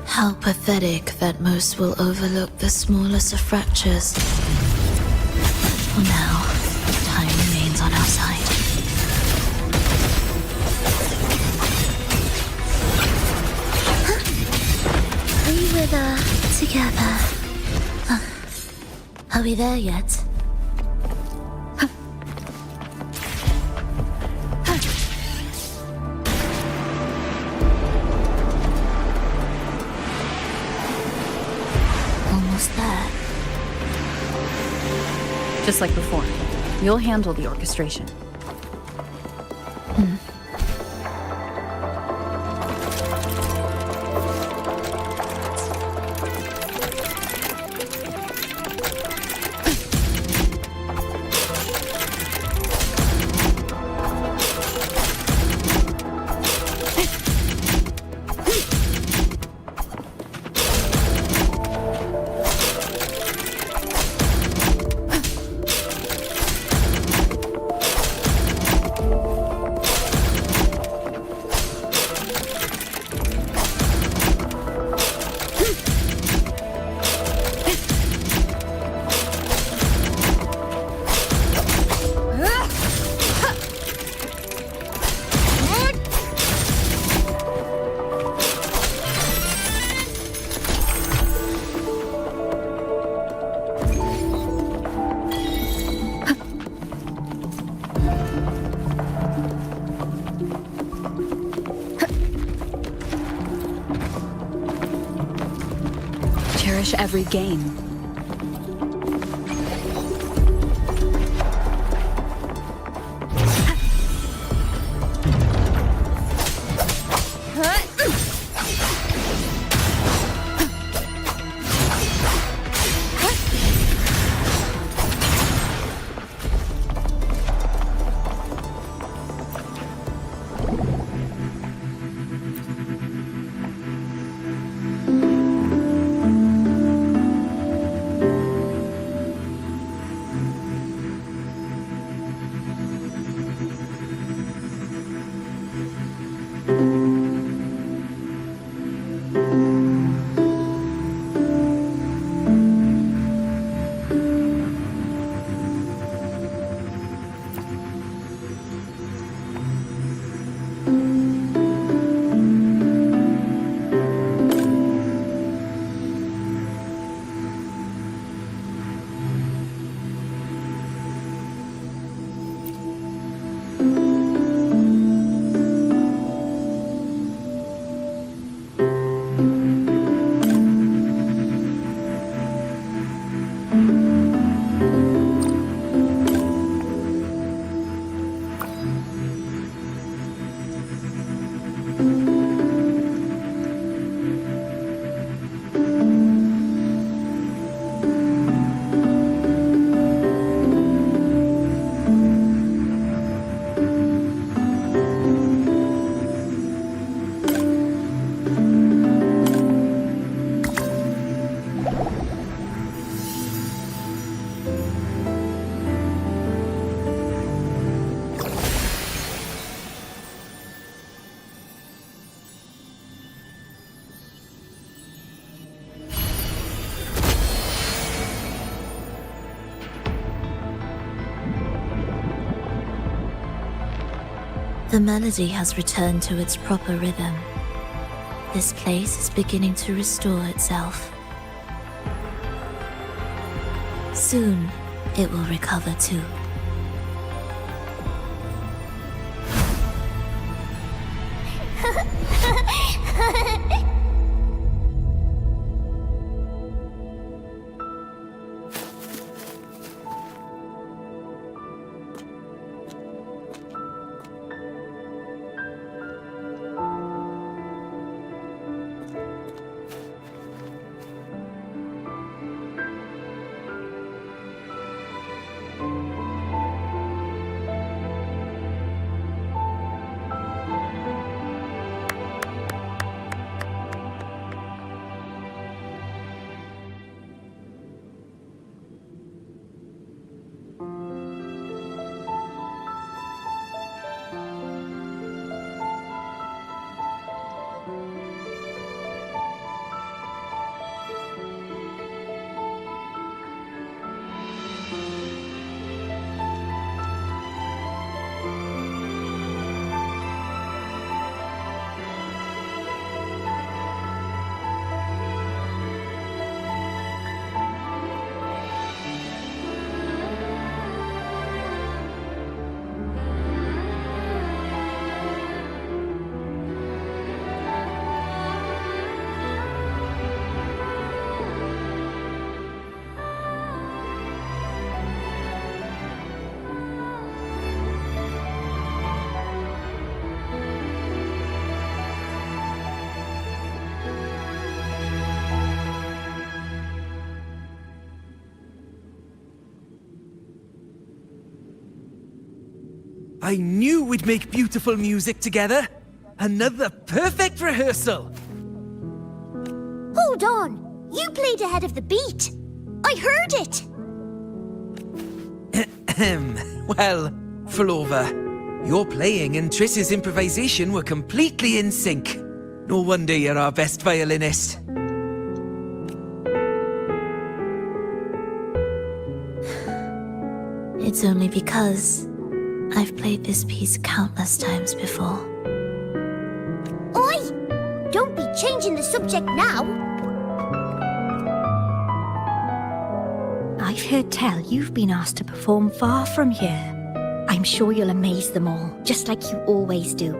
How pathetic that most will overlook the smallest of fractures. For now, time remains on our side. We wither together. Are we there yet? Almost there. Just like before. You'll handle the orchestration. Cherish every game. The melody has returned to its proper rhythm. This place is beginning to restore itself. Soon, it will recover too. I knew we'd make beautiful music together. Another perfect rehearsal. Hold on! You played ahead of the beat! I heard it! Well, Flova, your playing and Triss's improvisation were completely in sync. No wonder you're our best violinist. It's only because I've played this piece countless times before. Oi! Don't be changing the subject now! I've heard tell you've been asked to perform far from here. I'm sure you'll amaze them all, just like you always do.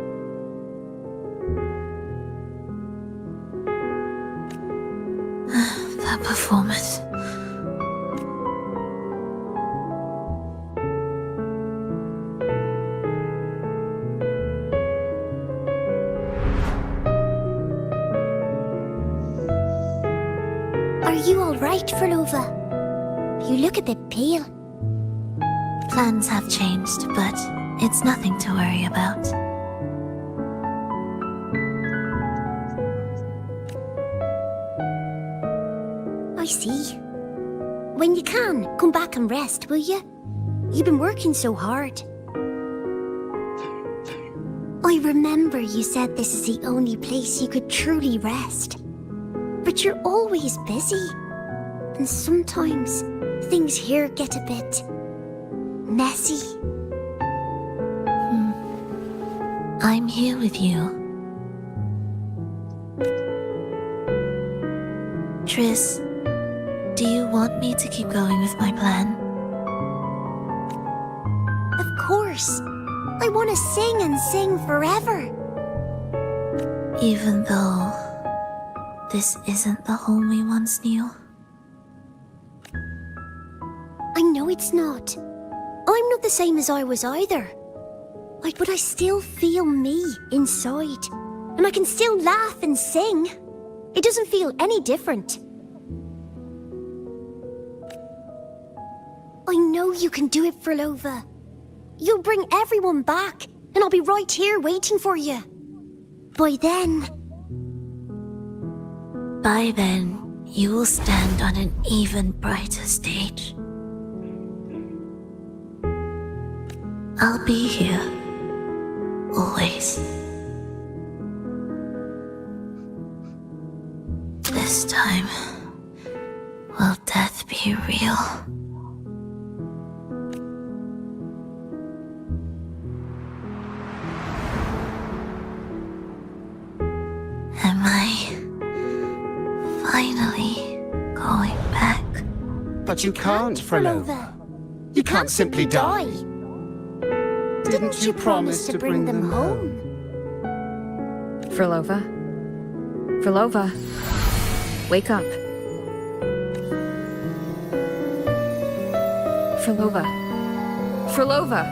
That performance. Are you alright, Flova? You look a bit pale. Plans have changed, but it's nothing to worry about. I see. When you can, come back and rest, will you? You've been working so hard. I remember you said this is the only place you could truly rest. But you're always busy. And sometimes things here get a bit messy. I'm here with you. Triss, do you want me to keep going with my plan? Of course. I want to sing and sing forever. Even though this isn't the home we once knew? I know it's not. I'm not the same as I was either. But I still feel me inside. And I can still laugh and sing. It doesn't feel any different. I know you can do it, Flova. You'll bring everyone back, and I'll be right here waiting for you. By then, you will stand on an even brighter stage. I'll be here. Always. This time, will death be real? Am I finally going back? But you can't, Flova. You can't simply die. Didn't you promise to bring them home? Flova? Flova? Wake up. Flova? Flova?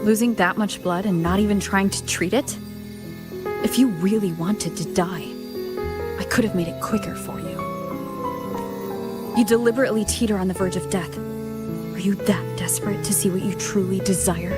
Losing that much blood and not even trying to treat it? If you really wanted to die, I could have made it quicker for you. You deliberately teeter on the verge of death. Are you that desperate to see what you truly desire?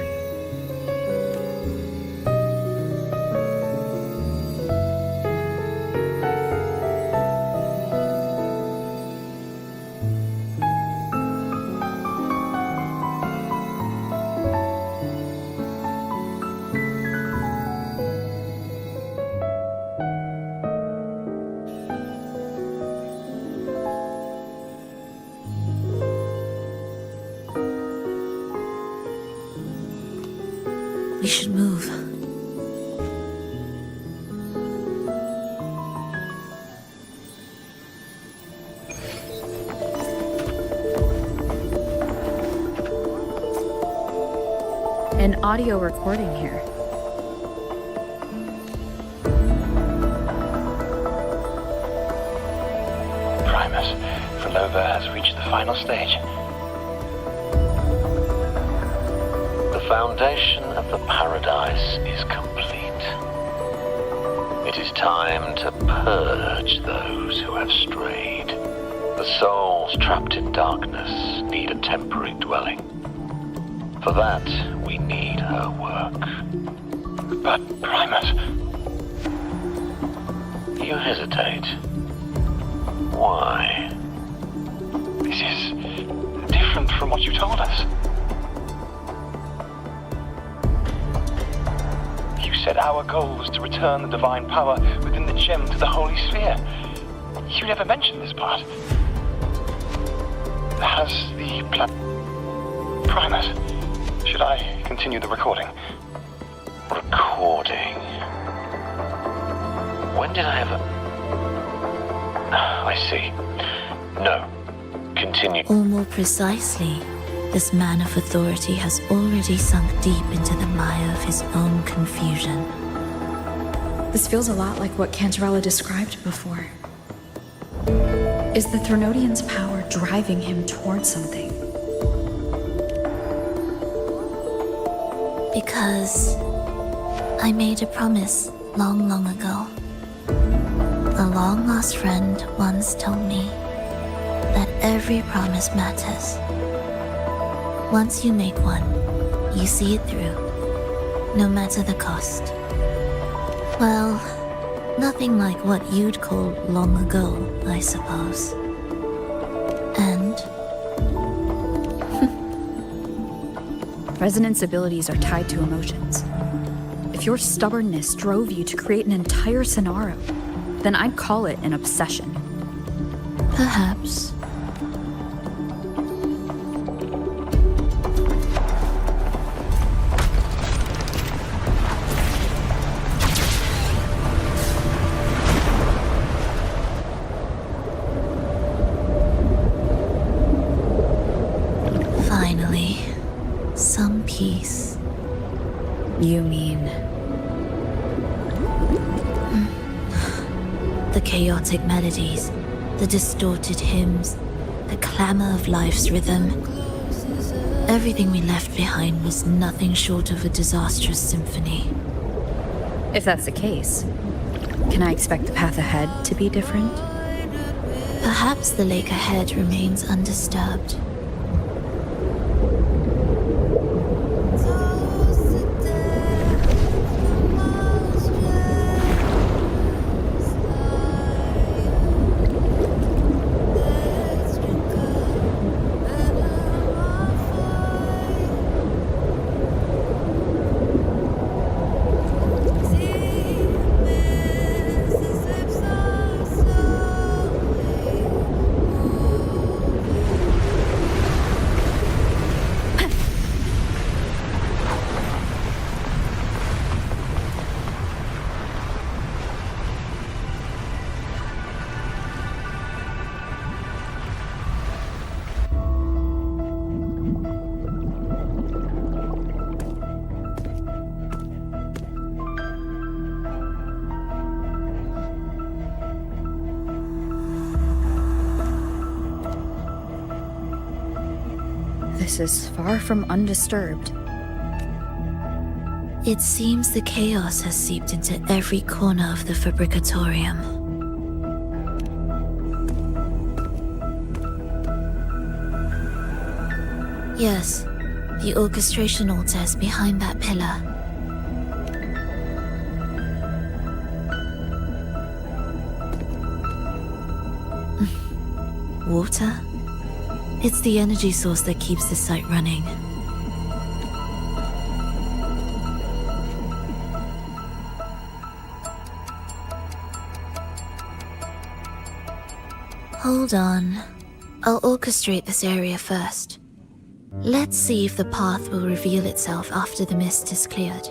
We should move. An audio recording here. Primus, Flova has reached the final stage. The foundation of the paradise is complete. It is time to purge those who have strayed. The souls trapped in darkness need a temporary dwelling. For that, we need her work. But, Primus... You hesitate. Why? This is different from what you told us. You said our goal was to return the divine power within the gem to the Holy Sphere. You never mentioned this part. Has the Primus, should I continue the recording? Recording? When did I ever... I see. No. Continue. Or more precisely, this man of authority has already sunk deep into the mire of his own confusion. This feels a lot like what Cantarella described before. Is the Threnodian's power driving him towards something? Because I made a promise long, long ago. A long-lost friend once told me that every promise matters. Once you make one, you see it through, no matter the cost. Well, nothing like what you'd call long ago, I suppose. And... Resonance abilities are tied to emotions. If your stubbornness drove you to create an entire scenario, then I'd call it an obsession. Perhaps. Finally, some peace. You mean... The chaotic melodies, the distorted hymns, the clamor of life's rhythm. Everything we left behind was nothing short of a disastrous symphony. If that's the case, can I expect the path ahead to be different? Perhaps the lake ahead remains undisturbed. This is far from undisturbed. It seems the chaos has seeped into every corner of the Fabricatorium. Yes, the orchestration altar is behind that pillar. Water? It's the energy source that keeps the site running. Hold on. I'll orchestrate this area first. Let's see if the path will reveal itself after the mist is cleared.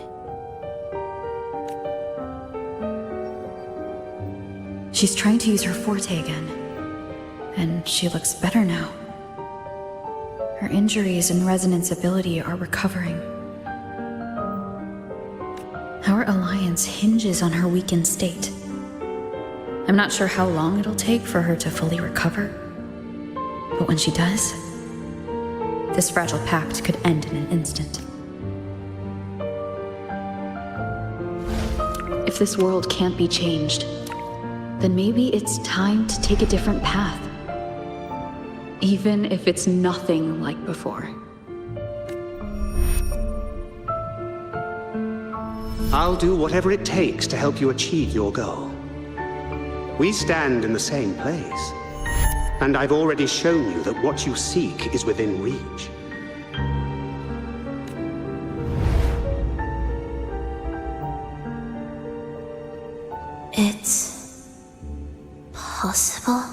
She's trying to use her forte again. And she looks better now. Her injuries and resonance ability are recovering. Our alliance hinges on her weakened state. I'm not sure how long it'll take for her to fully recover. But when she does, this fragile pact could end in an instant. If this world can't be changed, then maybe it's time to take a different path. Even if it's nothing like before. I'll do whatever it takes to help you achieve your goal. We stand in the same place, and I've already shown you that what you seek is within reach. It's possible?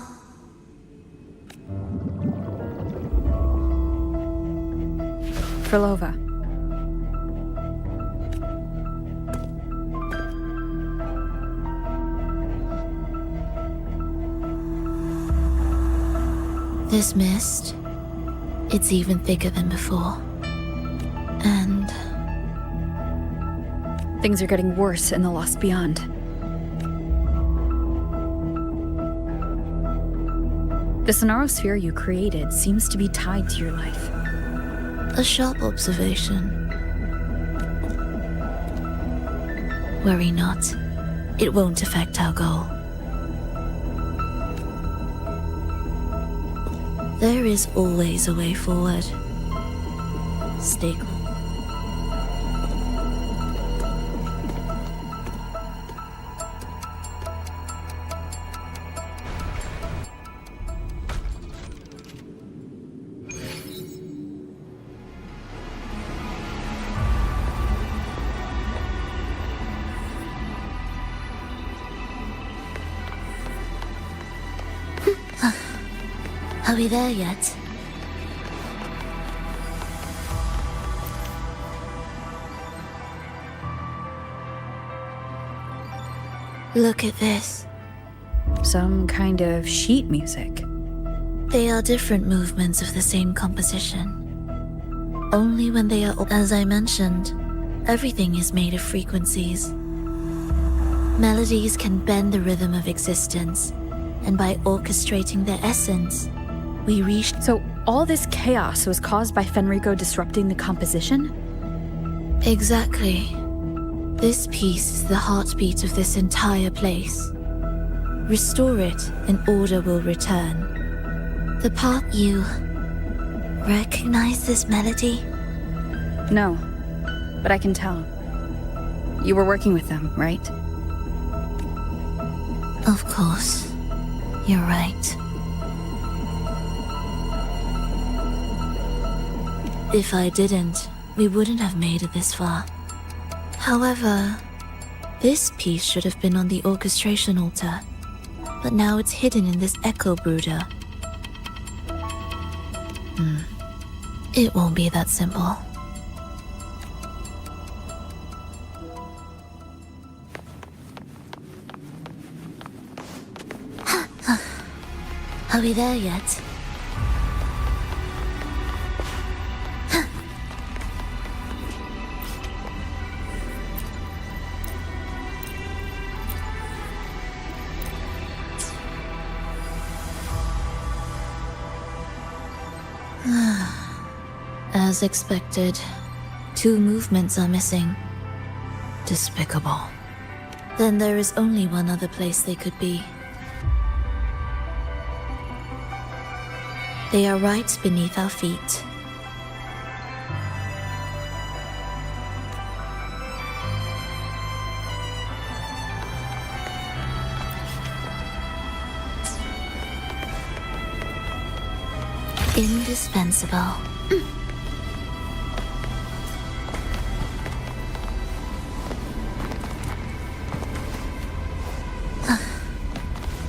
Frolova. This mist, it's even thicker than before. And things are getting worse in the Lost Beyond. The Sonarosphere you created seems to be tied to your life. a sharp observation. Worry not. It won't affect our goal. There is always a way forward. Stay cool. Are we there yet? Look at this. Some kind of sheet music. They are different movements of the same composition. Only when they are, as I mentioned, everything is made of frequencies. Melodies can bend the rhythm of existence, and by orchestrating their essence, we reached. So all this chaos was caused by Fenrico disrupting the composition? Exactly. This piece is the heartbeat of this entire place. Restore it, and order will return. The part you recognize this melody? No, but I can tell. You were working with them, right? Of course. You're right. If I didn't, we wouldn't have made it this far. However, this piece should have been on the orchestration altar, but now it's hidden in this echo brooder. It won't be that simple. Are we there yet? As expected, 2 movements are missing. Despicable. Then there is only one other place they could be. They are right beneath our feet. Indispensable.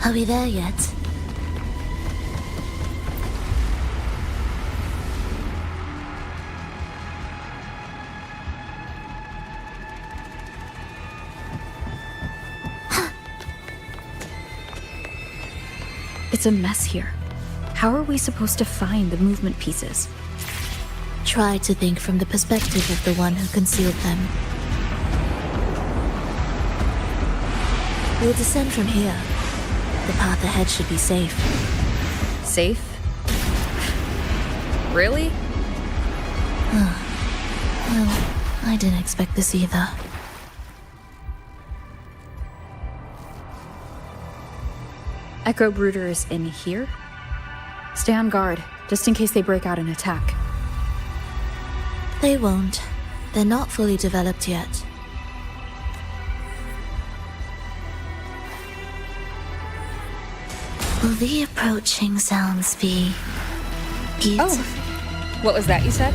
Are we there yet? It's a mess here. How are we supposed to find the movement pieces? Try to think from the perspective of the one who concealed them. We'll descend from here. The path ahead should be safe. Safe? Really? Well, I didn't expect this either. Echo brooders in here? Stay on guard, just in case they break out and attack. They won't. They're not fully developed yet. Will the approaching sounds be beautiful? Oh, what was that you said?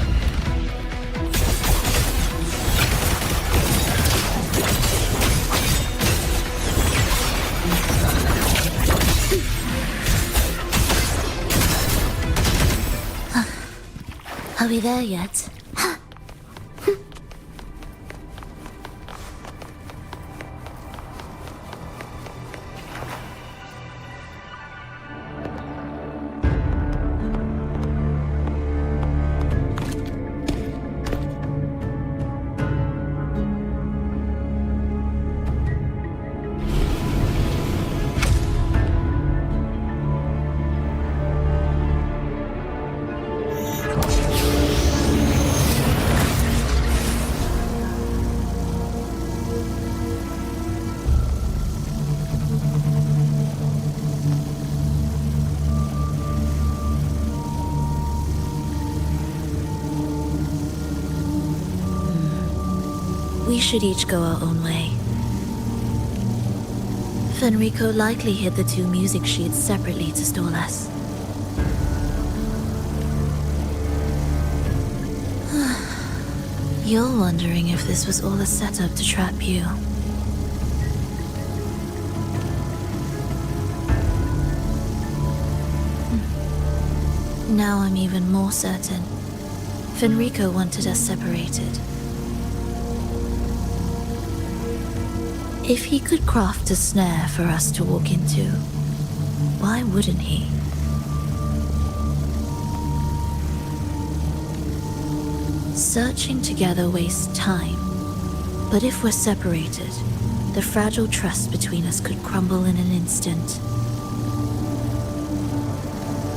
Are we there yet? We should each go our own way. Fenrico likely hid the two music sheets separately to stall us. You're wondering if this was all a setup to trap you. Now I'm even more certain. Fenrico wanted us separated. If he could craft a snare for us to walk into, why wouldn't he? Searching together wastes time, but if we're separated, the fragile trust between us could crumble in an instant.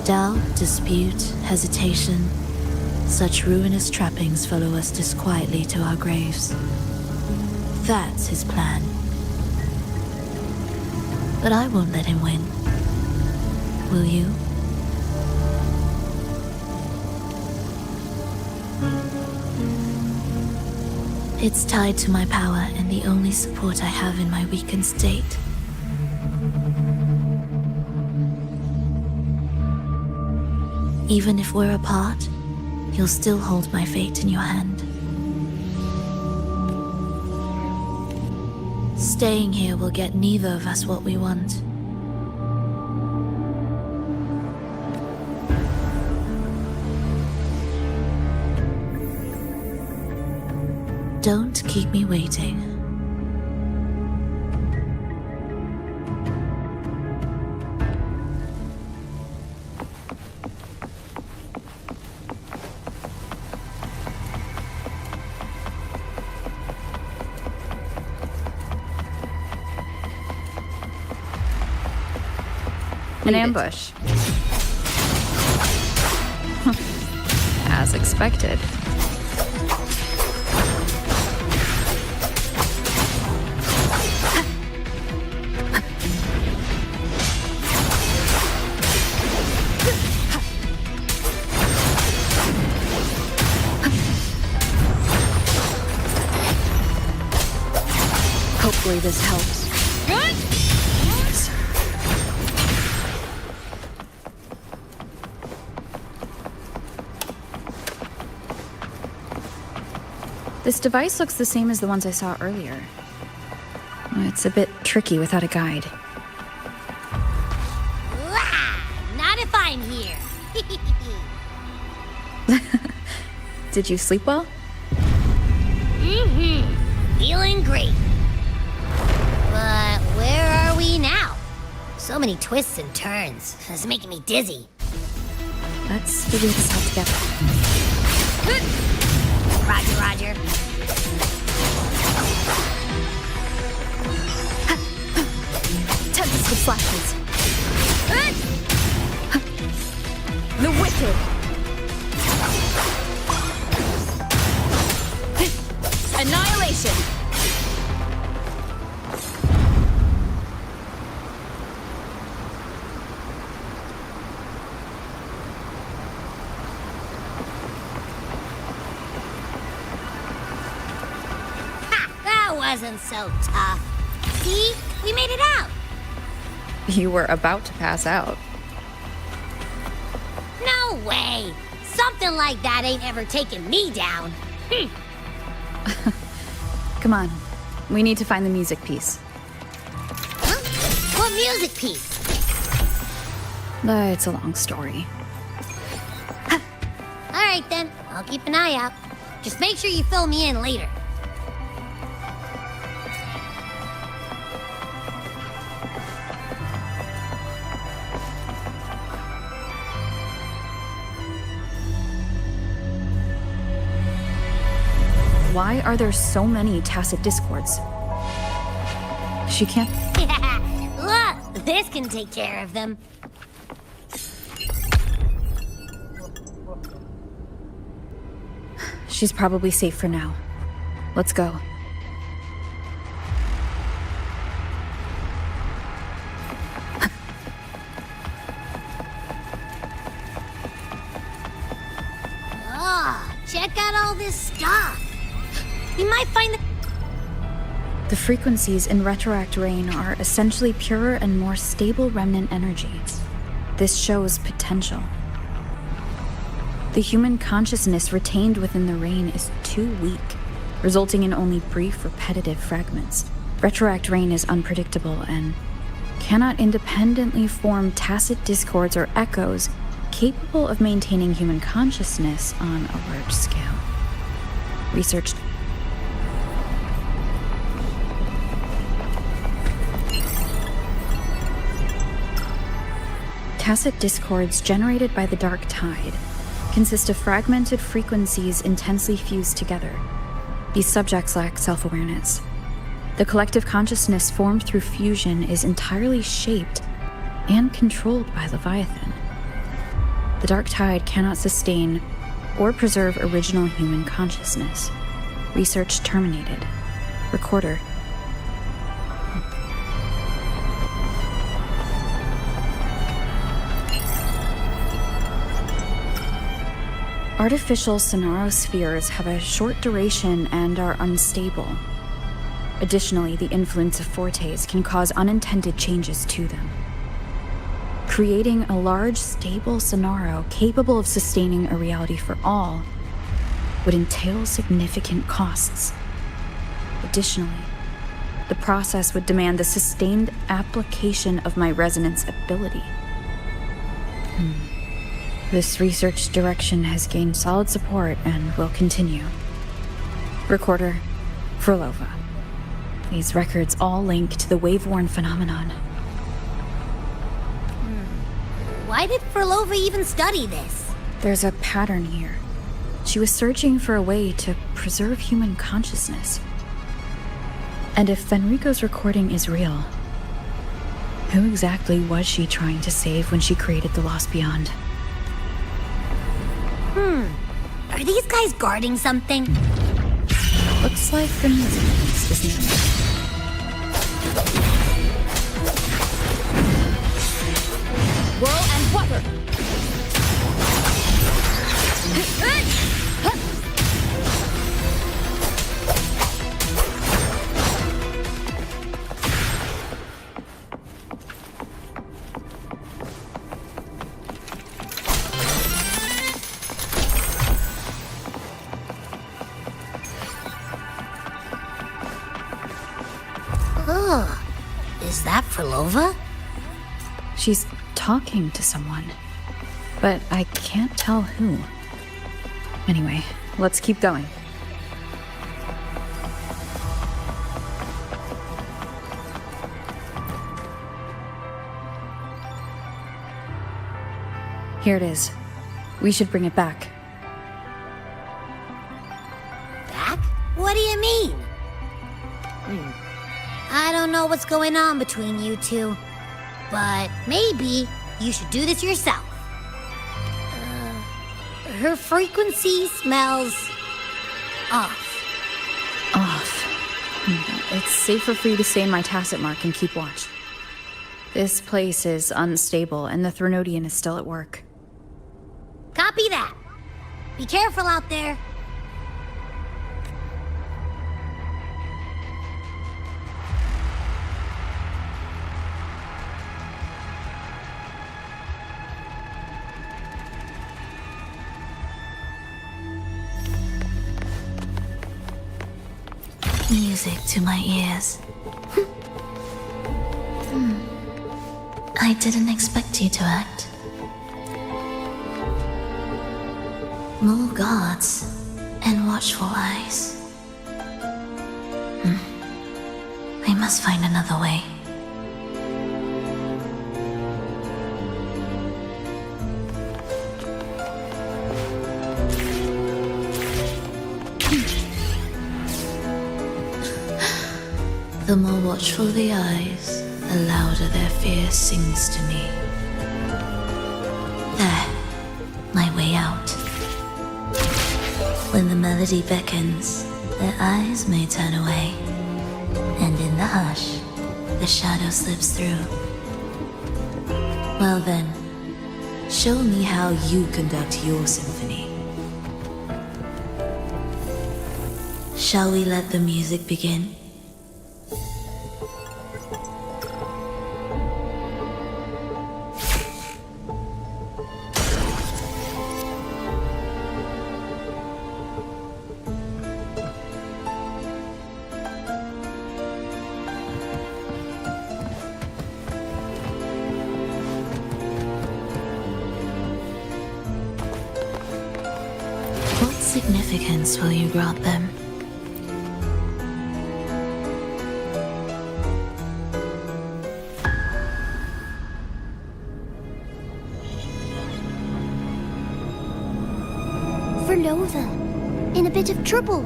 Doubt, dispute, hesitation, such ruinous trappings follow us disquietly to our graves. That's his plan. But I won't let him win. Will you? It's tied to my power and the only support I have in my weakened state. Even if we're apart, you'll still hold my fate in your hand. Staying here will get neither of us what we want. Don't keep me waiting. An ambush. As expected. Hopefully this helps. This device looks the same as the ones I saw earlier. It's a bit tricky without a guide. Not if I'm here. Did you sleep well? Feeling great. But where are we now? So many twists and turns. It's making me dizzy. Let's figure this out together. Roger, roger. Tempest with flashes. The wicked. Annihilation. wasn't so tough. See? We made it out. You were about to pass out. No way. Something like that ain't ever taken me down. Come on. We need to find the music piece. Huh? What music piece? It's a long story. All right then. I'll keep an eye out. Just make sure you fill me in later. Why are there so many tacit discords? She can't... Look, this can take care of them. She's probably safe for now. Let's go. Check out all this stuff. We might find The frequencies in Retroact Rain are essentially purer and more stable remnant energy. This shows potential. The human consciousness retained within the rain is too weak, resulting in only brief, repetitive fragments. Retroact Rain is unpredictable and cannot independently form tacit discords or echoes capable of maintaining human consciousness on a large scale. Research. Tacit discords generated by the dark tide consist of fragmented frequencies intensely fused together. These subjects lack self-awareness. The collective consciousness formed through fusion is entirely shaped and controlled by Leviathan. The dark tide cannot sustain or preserve original human consciousness. Research terminated. Recorder. Artificial sonarospheres have a short duration and are unstable. Additionally, the influence of fortes can cause unintended changes to them. Creating a large, stable sonaro capable of sustaining a reality for all would entail significant costs. Additionally, the process would demand the sustained application of my resonance ability. This research direction has gained solid support and will continue. Recorder, Frolova. These records all link to the wave-worn phenomenon. Why did Frolova even study this? There's a pattern here. She was searching for a way to preserve human consciousness. And if Fenrico's recording is real, who exactly was she trying to save when she created the Lost Beyond? Are these guys guarding something? Looks like the music piece, doesn't it? Whirl and water! Is that Frolova? She's talking to someone, but I can't tell who. Anyway, let's keep going. Here it is. We should bring it back. Back? What do you mean? I don't know what's going on between you two, but maybe you should do this yourself. Her frequency smells off. Off. It's safer for you to stay in my tacit mark and keep watch. This place is unstable, and the Threnodian is still at work. Copy that. Be careful out there. music to my ears. I didn't expect you to act. More guards and watchful eyes. I must find another way. The more watchful the eyes, the louder their fear sings to me. There, my way out. When the melody beckons, their eyes may turn away, and in the hush, the shadow slips through. Well then, show me how you conduct your symphony. Shall we let the music begin? What significance will you grant them? Verlova, in a bit of trouble,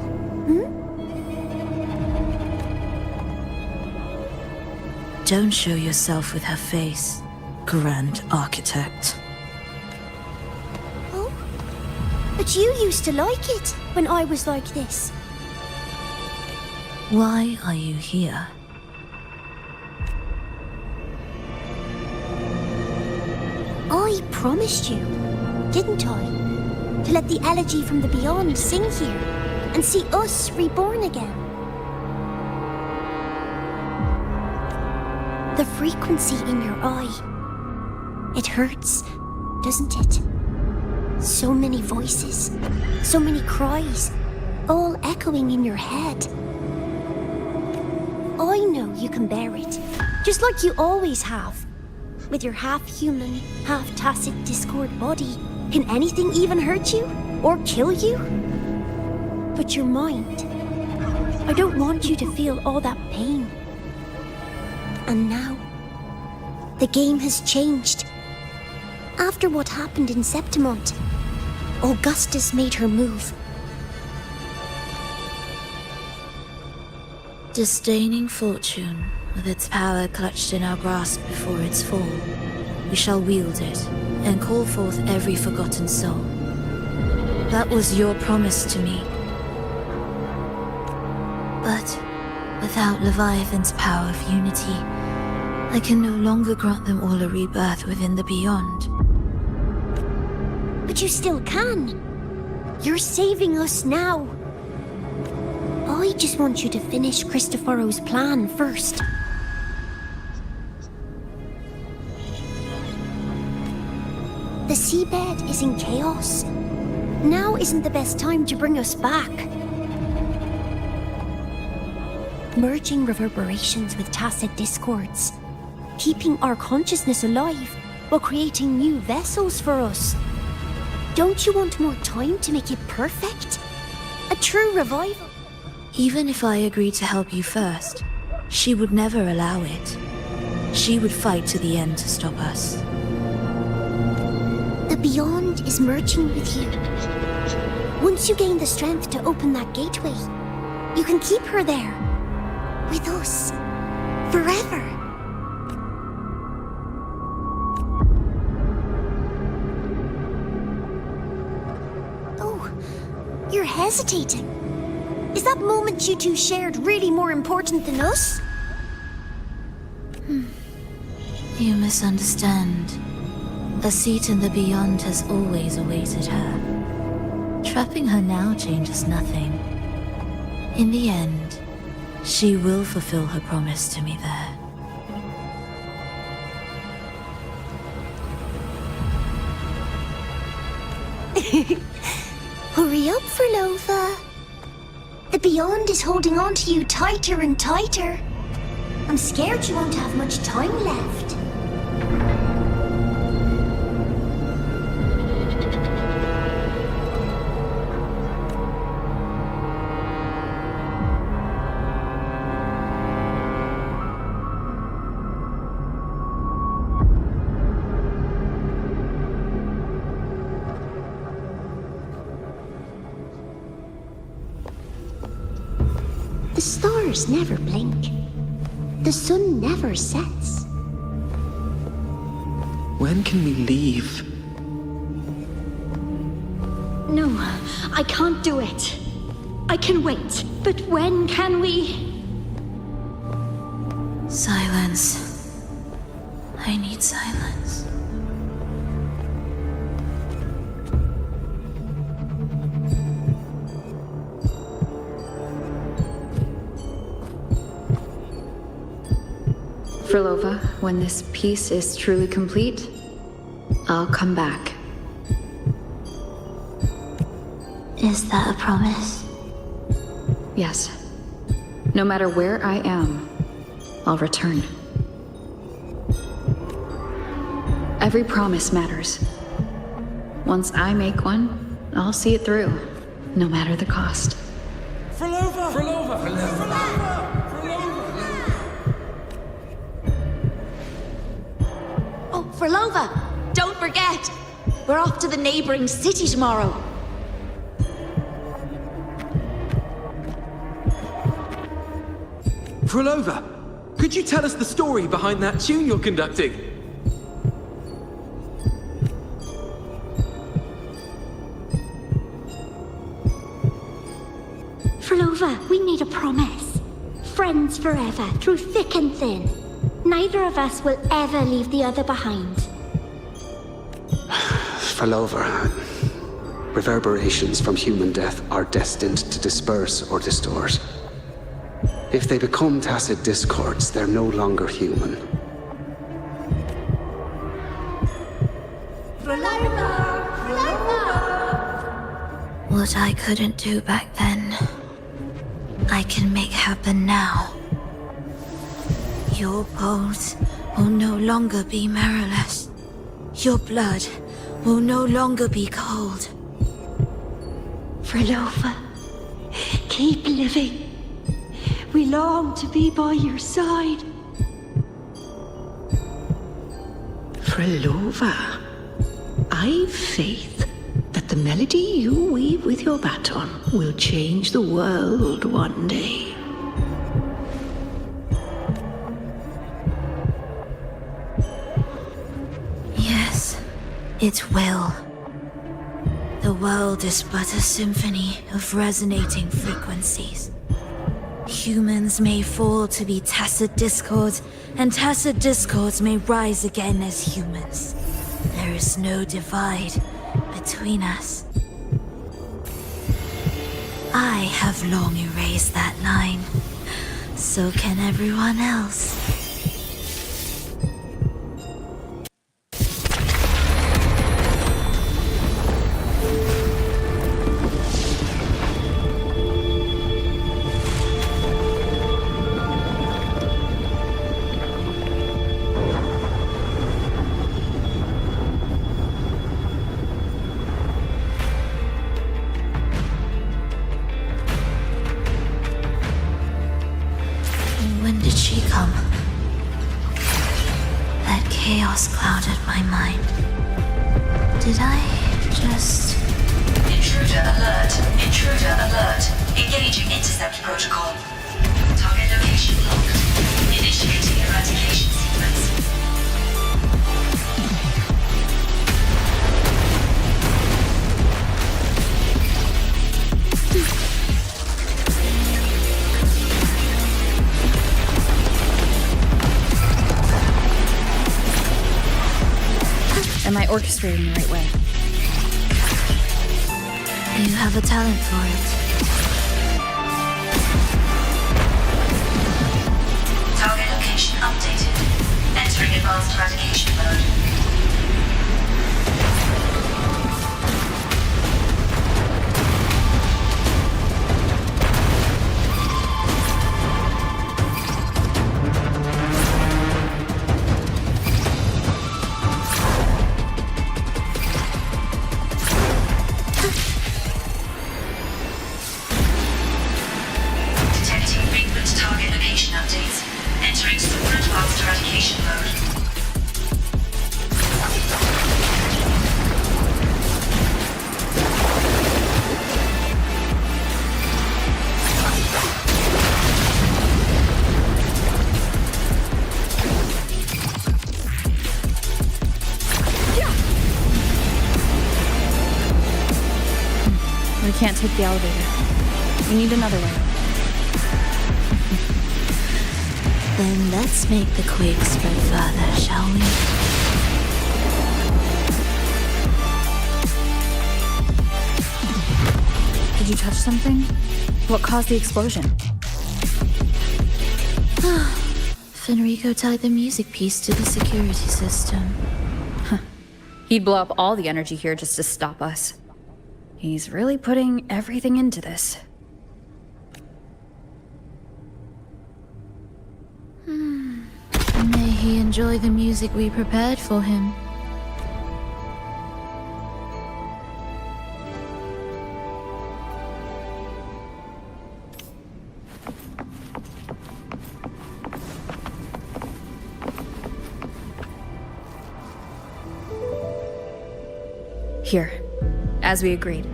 Don't show yourself with her face, Grand Architect. Oh? But you used to like it when I was like this. Why are you here? I promised you, didn't I? To let the elegy from the beyond sing here and see us reborn again. The frequency in your eye. It hurts, doesn't it? So many voices, so many cries, all echoing in your head. I know you can bear it, just like you always have. With your half-human, half-tacit Discord body, can anything even hurt you? Or kill you? But your mind, I don't want you to feel all that pain. And now, the game has changed. After what happened in Septimont, Augustus made her move. Disdaining fortune, with its power clutched in our grasp before its fall, we shall wield it and call forth every forgotten soul. That was your promise to me. But without Leviathan's power of unity, I can no longer grant them all a rebirth within the beyond. But you still can. You're saving us now. I just want you to finish Cristoforo's plan first. The seabed is in chaos. Now isn't the best time to bring us back. Merging reverberations with tacit discords. Keeping our consciousness alive while creating new vessels for us. Don't you want more time to make it perfect? A true revival? Even if I agreed to help you first, she would never allow it. She would fight to the end to stop us. The Beyond is merging with you. Once you gain the strength to open that gateway, you can keep her there. With us. Forever. Oh, you're hesitating. Is that moment you two shared really more important than us? You misunderstand. A seat in the Beyond has always awaited her. Trapping her now changes nothing. In the end, she will fulfill her promise to me there. Hurry up, Verlova. The Beyond is holding on to you tighter and tighter. I'm scared you won't have much time left. The stars never blink. The sun never sets. When can we leave? No, I can't do it. I can wait, but when can we? Silence. I need silence. Frilova, when this piece is truly complete, I'll come back. Is that a promise? Yes. No matter where I am, I'll return. Every promise matters. Once I make one, I'll see it through, no matter the cost. Frilova! Frilova! Frilova! Oh, Frilova! Don't forget! We're off to the neighboring city tomorrow. Frilova! Could you tell us the story behind that tune you're conducting? Frilova, we made a promise. Friends forever, through thick and thin. Neither of us will ever leave the other behind. Frilova, reverberations from human death are destined to disperse or distort. If they become tacit discords, they're no longer human. What I couldn't do back then, I can make happen now. Your bones will no longer be marrowless. Your blood will no longer be cold. Frilova, keep living. We long to be by your side. Frilova, I've faith that the melody you weave with your baton will change the world one day. Yes, it will. The world is but a symphony of resonating frequencies. Humans may fall to be tacit discords, and tacit discords may rise again as humans. There is no divide between us. I have long erased that line. So can everyone else. When did she come? That chaos clouded my mind. Did I just... Intruder alert. Intruder alert. Engaging intercept protocol. Target location locked. Initiating eradication sequence. Am I orchestrating the right way? You have a talent for it. Target location updated. Entering advanced eradication mode. We can't take the elevator. We need another way. Then let's make the quake spread further, shall we? Did you touch something? What caused the explosion? Fenrico tied the music piece to the security system. He'd blow up all the energy here just to stop us. He's really putting everything into this. May he enjoy the music we prepared for him. Here, as we agreed.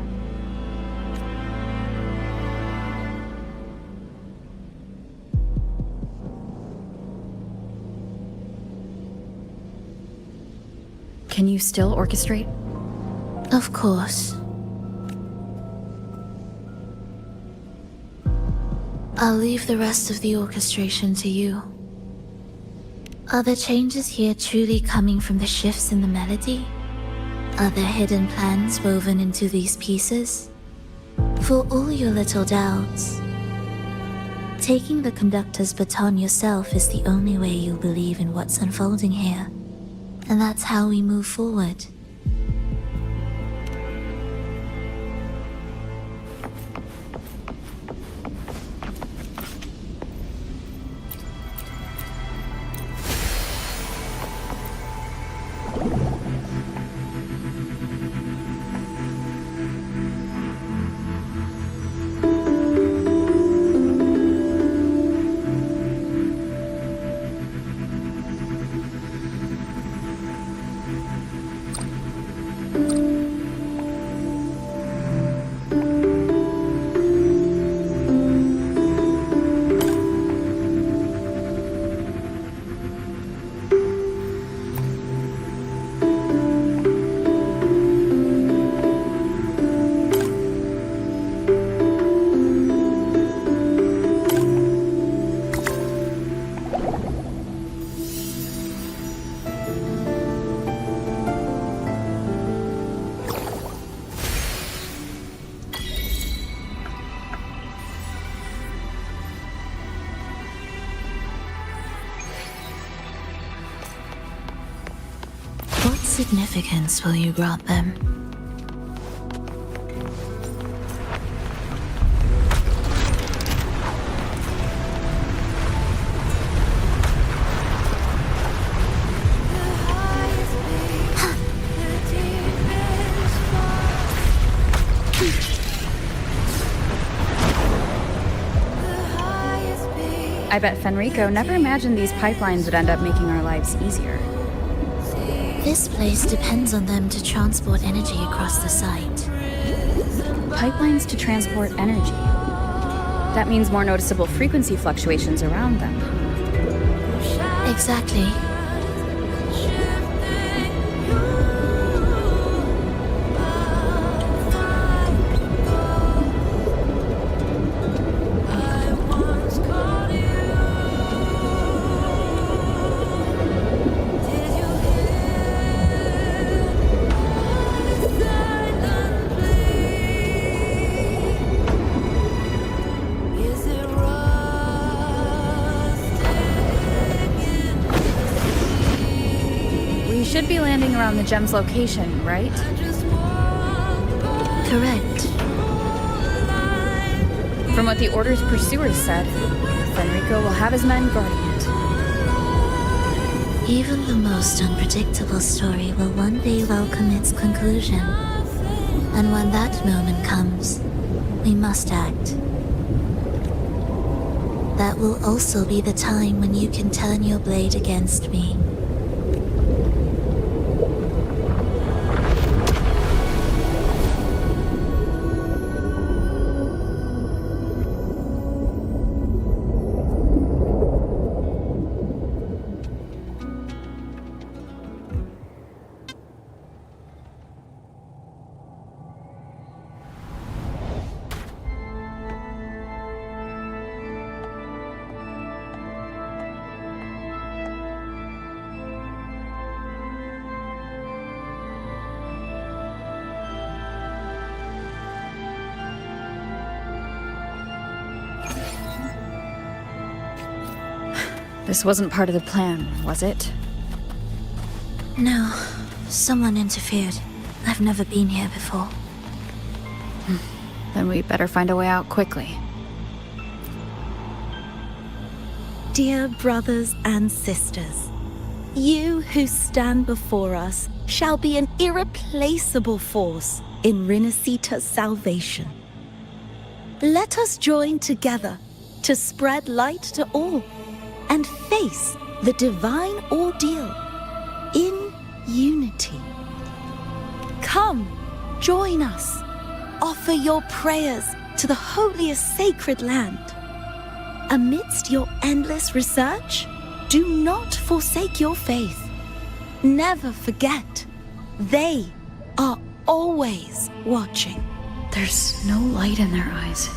Can you still orchestrate? Of course. I'll leave the rest of the orchestration to you. Are the changes here truly coming from the shifts in the melody? Are there hidden plans woven into these pieces? For all your little doubts, taking the conductor's baton yourself is the only way you'll believe in what's unfolding here. And that's how we move forward. What significance will you grant them? I bet Fenrico never imagined these pipelines would end up making our lives easier. This place depends on them to transport energy across the site. Pipelines to transport energy. That means more noticeable frequency fluctuations around them. Exactly. Should be landing around the gem's location, right? Correct. From what the Order's pursuers said, Fenrico will have his men guarding it. Even the most unpredictable story will one day welcome its conclusion. And when that moment comes, we must act. That will also be the time when you can turn your blade against me. This wasn't part of the plan, was it? No, someone interfered. I've never been here before. Then we better find a way out quickly. Dear brothers and sisters, you who stand before us shall be an irreplaceable force in Rinasita's salvation. Let us join together to spread light to all and face the divine ordeal in unity. Come, join us. Offer your prayers to the holiest sacred land. Amidst your endless research, do not forsake your faith. Never forget, they are always watching. There's no light in their eyes.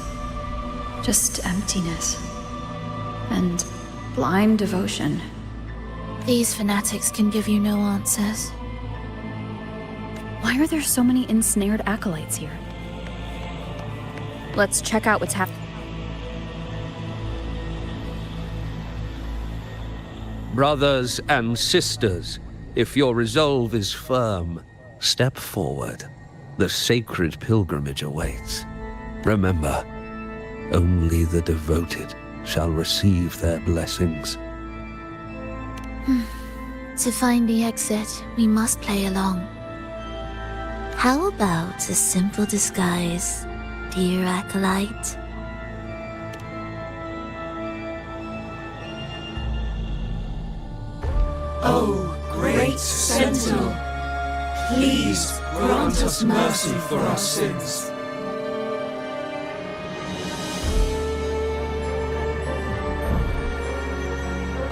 Just emptiness. And blind devotion. These fanatics can give you no answers. Why are there so many ensnared acolytes here? Let's check out what's happening. Brothers and sisters, if your resolve is firm, step forward. The sacred pilgrimage awaits. Remember, only the devoted shall receive their blessings. To find the exit, we must play along. How about a simple disguise, dear acolyte? Oh, great Sentinel, please grant us mercy for our sins.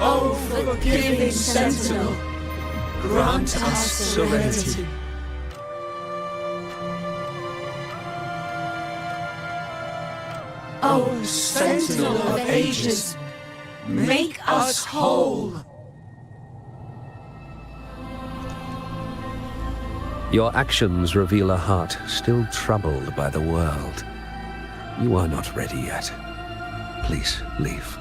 Oh, forgiving Sentinel, grant us serenity. Oh, Sentinel of ages, make us whole. Your actions reveal a heart still troubled by the world. You are not ready yet. Please leave.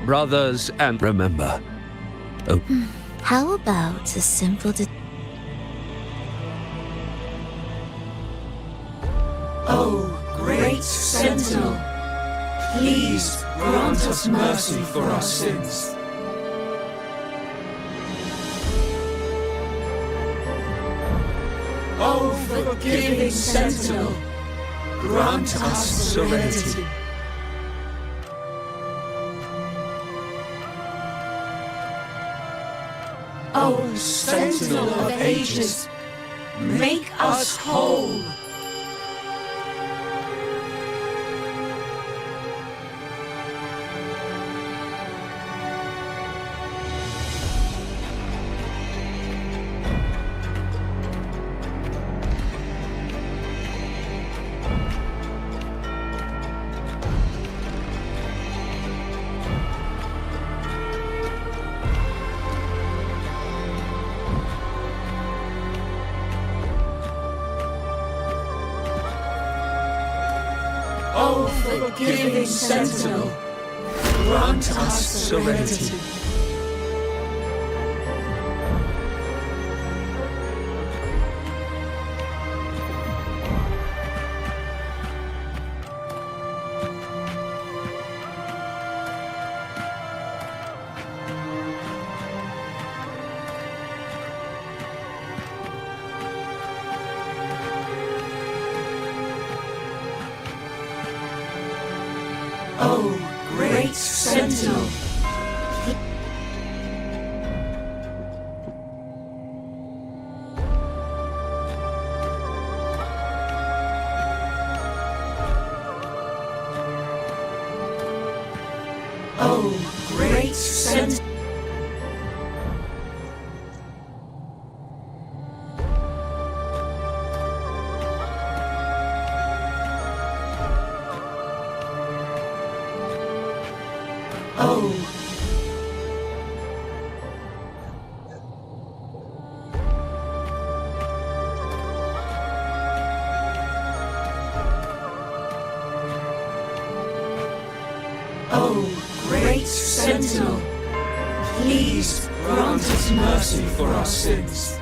Brothers, and remember, How about a simple Oh, great Sentinel, please grant us mercy for our sins. Oh, forgiving Sentinel, grant us serenity. Oh, Sentinel of ages, make us whole. Oh, forgiving Sentinel, grant us serenity. Oh, great Sentinel. Oh, great Sentinel. Oh. Oh, great Sentinel, please grant us mercy for our sins.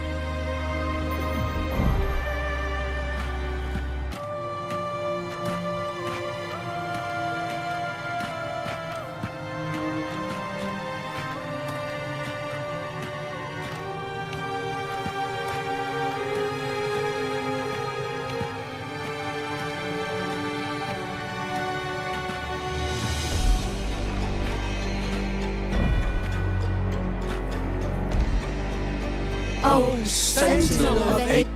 Oh, Sentinel of Ages.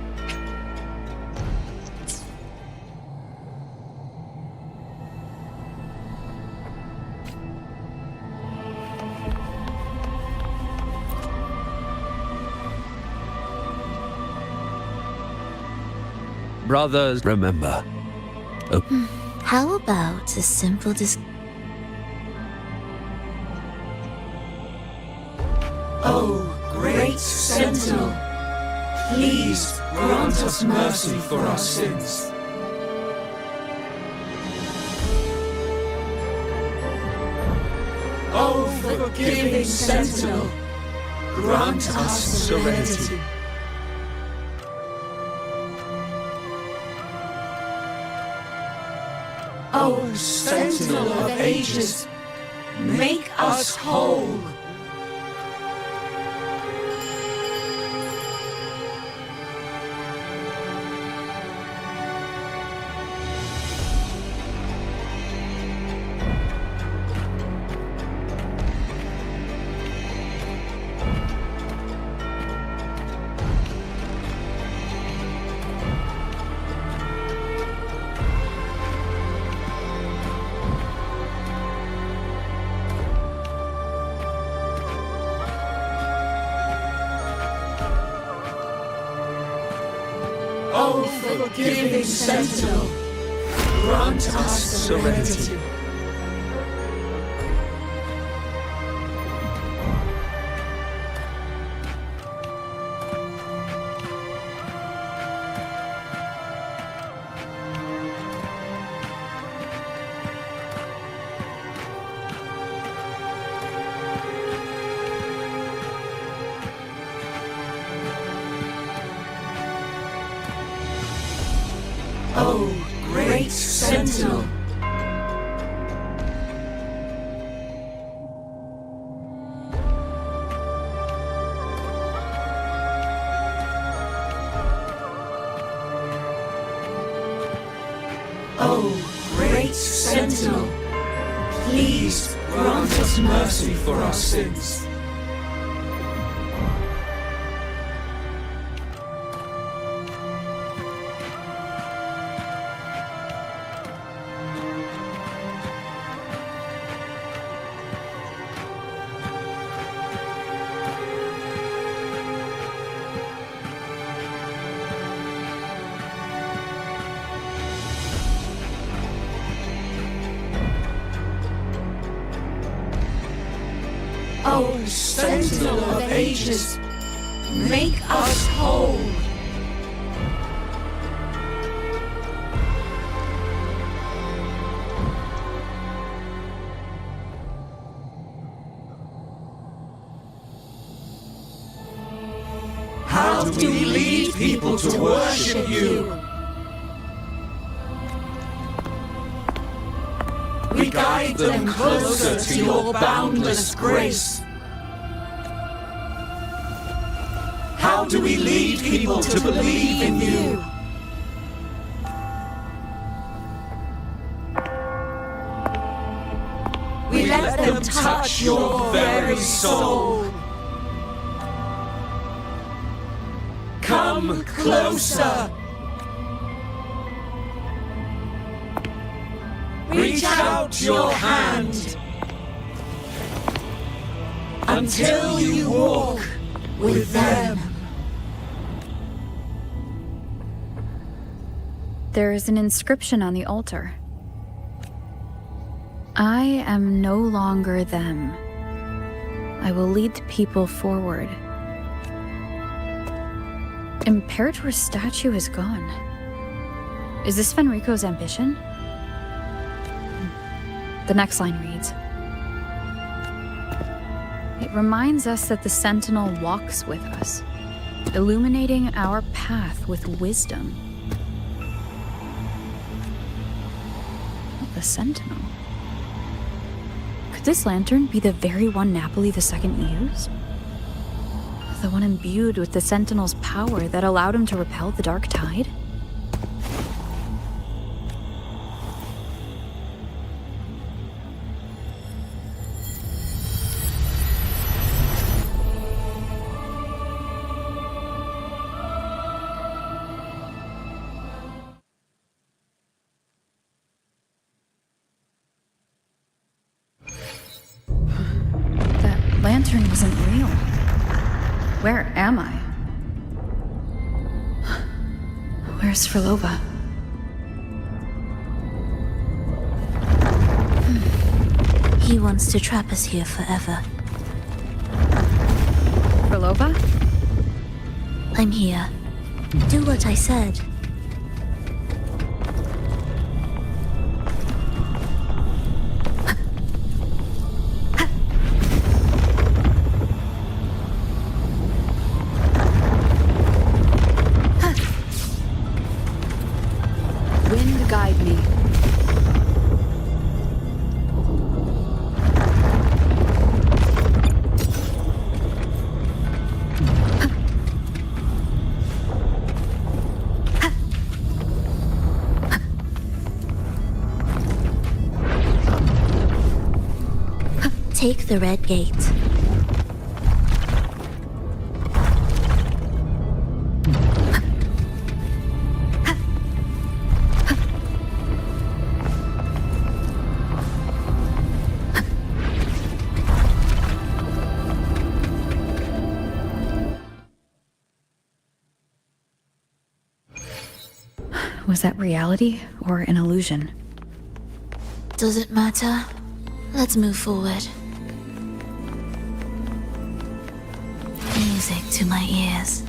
Brothers, remember. How about a simple Oh, great Sentinel, please grant us mercy for our sins. Oh, forgiving Sentinel, grant us serenity. Oh, Sentinel of Ages, make us whole. Oh, forgiving Sentinel, grant us serenity. Oh, great Sentinel. Oh, great Sentinel, please grant us mercy for our sins. Oh, Sentinel of Ages, make us whole. How do we lead people to worship you? We guide them closer to your boundless grace. How do we lead people to believe in you? We let them touch your very soul. Come closer. Reach out your hand until you walk with them. There is an inscription on the altar. I am no longer them. I will lead the people forward. Imperator's statue is gone. Is this Fenrico's ambition? The next line reads, "It reminds us that the Sentinel walks with us, illuminating our path with wisdom." The Sentinel? Could this lantern be the very one Napoli II used? The one imbued with the Sentinel's power that allowed him to repel the Dark Tide? That lantern wasn't real. Where am I? Where's Frolova? He wants to trap us here forever. Frolova? I'm here. Do what I said. Wind guide me. Take the red gate. Was that reality or an illusion? Does it matter? Let's move forward. Music to my ears.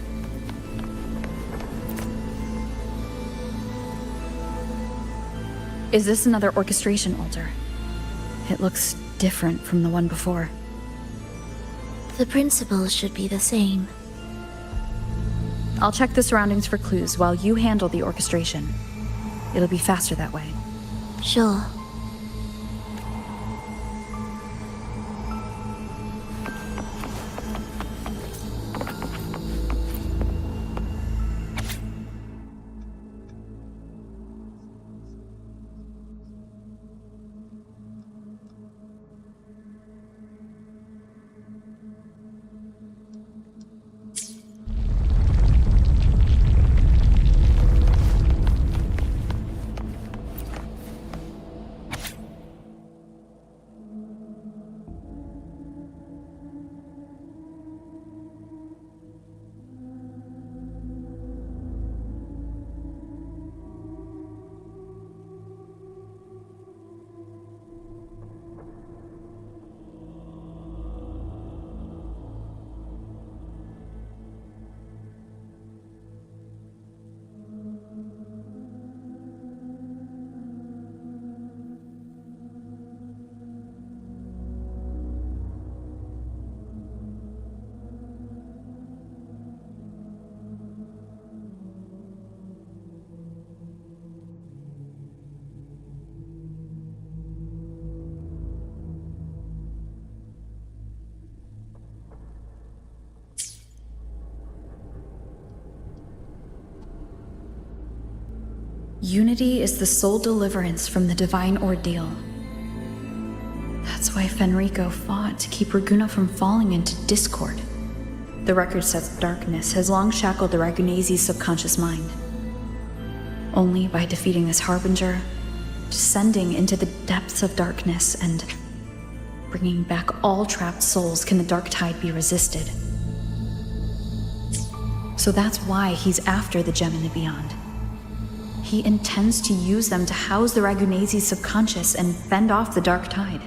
Is this another orchestration altar? It looks different from the one before. The principles should be the same. I'll check the surroundings for clues while you handle the orchestration. It'll be faster that way. Sure. Unity is the sole deliverance from the divine ordeal. That's why Fenrico fought to keep Raguna from falling into discord. The record says darkness has long shackled the Ragunese's subconscious mind. Only by defeating this harbinger, descending into the depths of darkness, and bringing back all trapped souls can the Dark Tide be resisted. So that's why he's after the gem in the beyond. he intends to use them to house the Ragunese's subconscious and fend off the dark tide.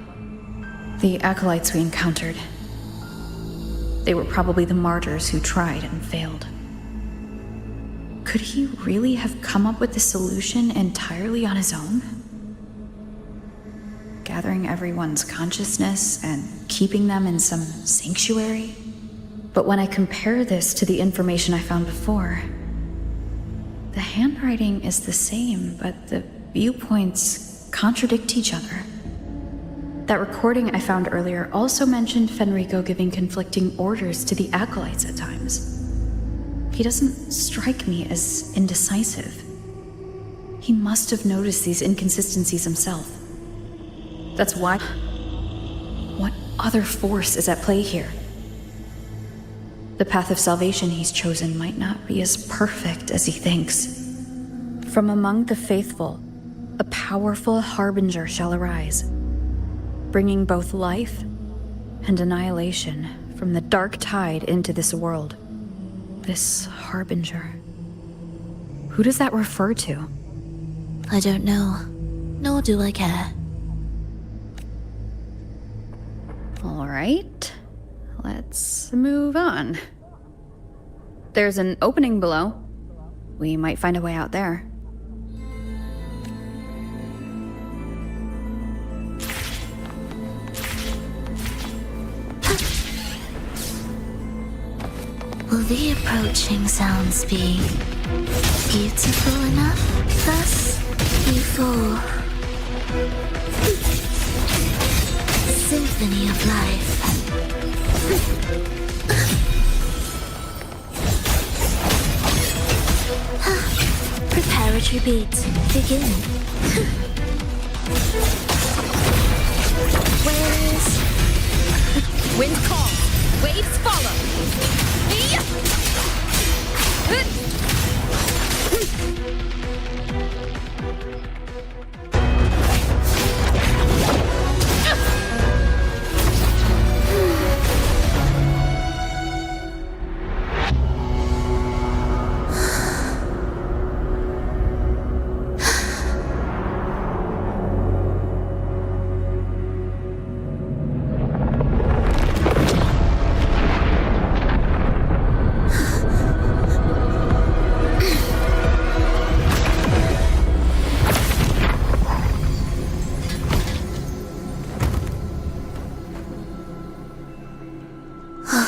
The acolytes we encountered, they were probably the martyrs who tried and failed. Could he really have come up with the solution entirely on his own? Gathering everyone's consciousness and keeping them in some sanctuary? But when I compare this to the information I found before, the handwriting is the same, but the viewpoints contradict each other. That recording I found earlier also mentioned Fenrico giving conflicting orders to the acolytes at times. He doesn't strike me as indecisive. He must have noticed these inconsistencies himself. That's why... What other force is at play here? The path of salvation he's chosen might not be as perfect as he thinks. From among the faithful, a powerful harbinger shall arise, bringing both life and annihilation from the dark tide into this world. This harbinger. Who does that refer to? I don't know, nor do I care. All right, let's move on. There's an opening below. We might find a way out there. Will the approaching sounds be beautiful enough thus before? Symphony of life. Preparatory beats begin. Where's Wind calls, waves follow.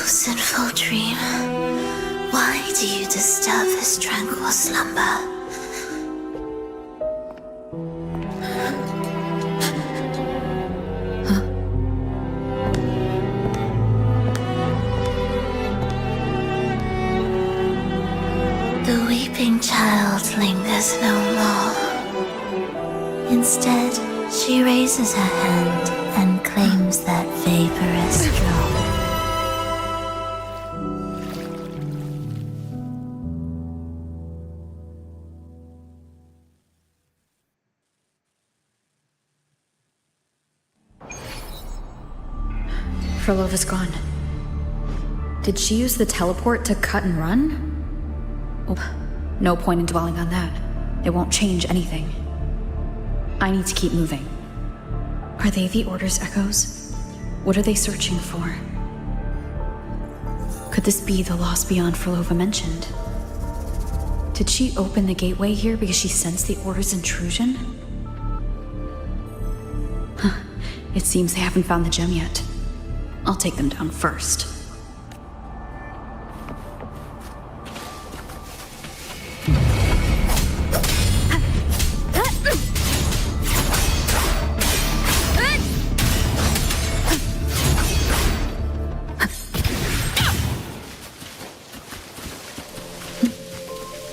sinful dream, why do you disturb his tranquil slumber? The weeping child lingers no more. Instead, she raises her hand and claims that vaporous drop. Frolova's gone. Did she use the teleport to cut and run? Oh, no point in dwelling on that. It won't change anything. I need to keep moving. Are they the Order's echoes? What are they searching for? Could this be the lost beyond Frolova mentioned? Did she open the gateway here because she sensed the Order's intrusion? Huh. It seems they haven't found the gem yet. I'll take them down first.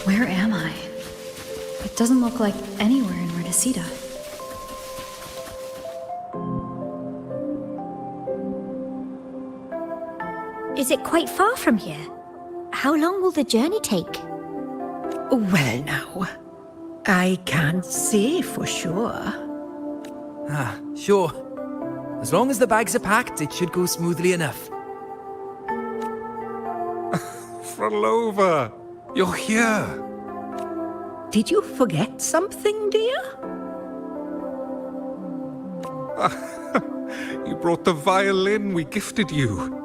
Where am I? It doesn't look like anywhere in Renacita. Is it quite far from here? How long will the journey take? Well now, I can't say for sure. Ah, sure. As long as the bags are packed, it should go smoothly enough. Frolova, you're here. Did you forget something, dear? You brought the violin we gifted you.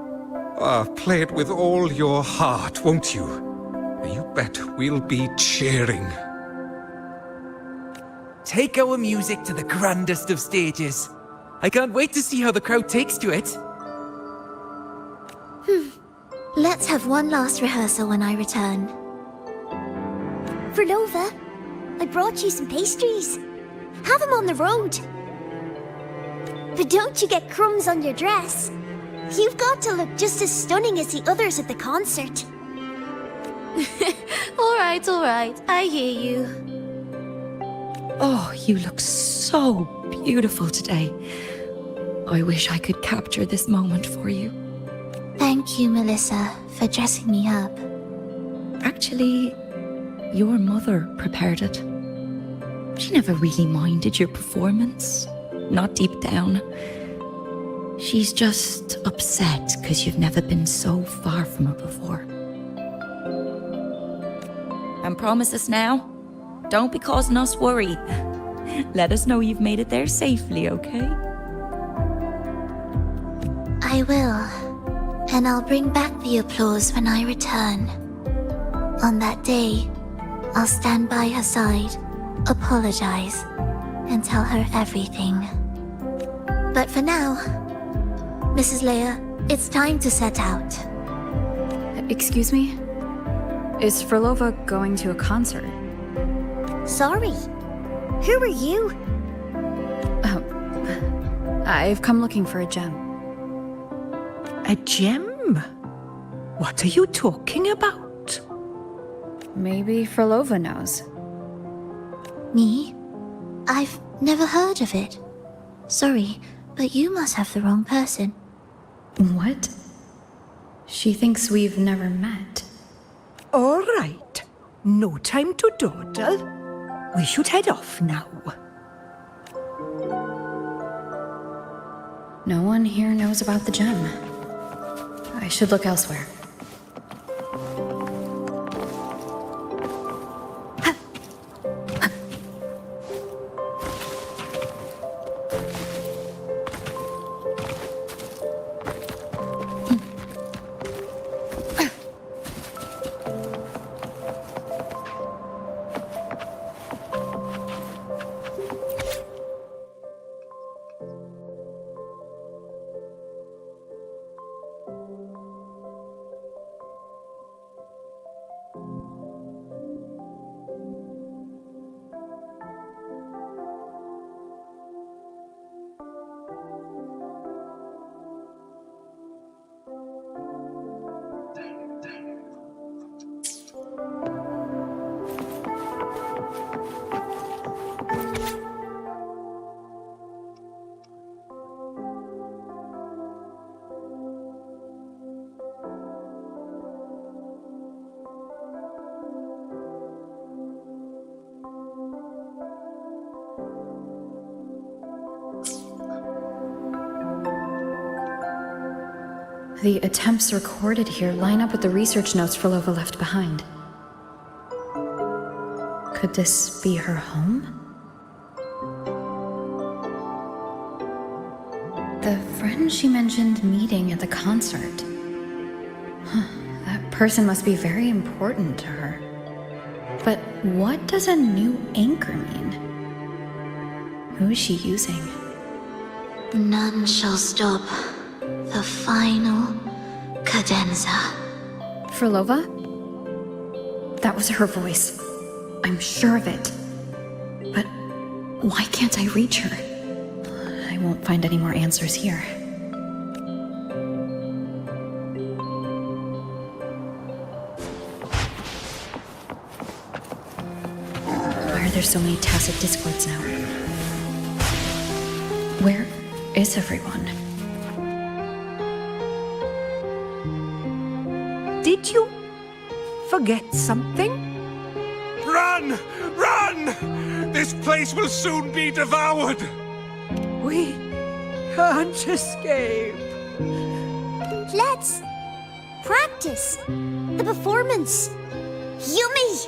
Play it with all your heart, won't you? You bet we'll be cheering. Take our music to the grandest of stages. I can't wait to see how the crowd takes to it. Let's have one last rehearsal when I return. Frolova, I brought you some pastries. Have them on the road. But don't you get crumbs on your dress. You've got to look just as stunning as the others at the concert. All right, I hear you. Oh, you look so beautiful today. I wish I could capture this moment for you. Thank you, Melissa, for dressing me up. Actually, your mother prepared it. She never really minded your performance, not deep down. She's just upset because you've never been so far from her before. And promise us now, don't be causing us worry. Let us know you've made it there safely, okay? I will. And I'll bring back the applause when I return. On that day, I'll stand by her side, apologize, and tell her everything. But for now, Mrs. Leia, it's time to set out. Excuse me? Is Frolova going to a concert? Sorry. Who are you? I've come looking for a gem. A gem? What are you talking about? Maybe Frolova knows. Me? I've never heard of it. Sorry, but you must have the wrong person. What? She thinks we've never met. All right. No time to dawdle. We should head off now. No one here knows about the gem. I should look elsewhere. The attempts recorded here line up with the research notes Frolova left behind. Could this be her home? The friend she mentioned meeting at the concert. That person must be very important to her. But what does a new anchor mean? Who is she using? None shall stop the final cadenza. Frolova? That was her voice. I'm sure of it. But why can't I reach her? I won't find any more answers here. Why are there so many tacit discords now? Where is everyone? Did you forget something? Run! Run! This place will soon be devoured! We can't escape. Let's practice the performance. Yummy!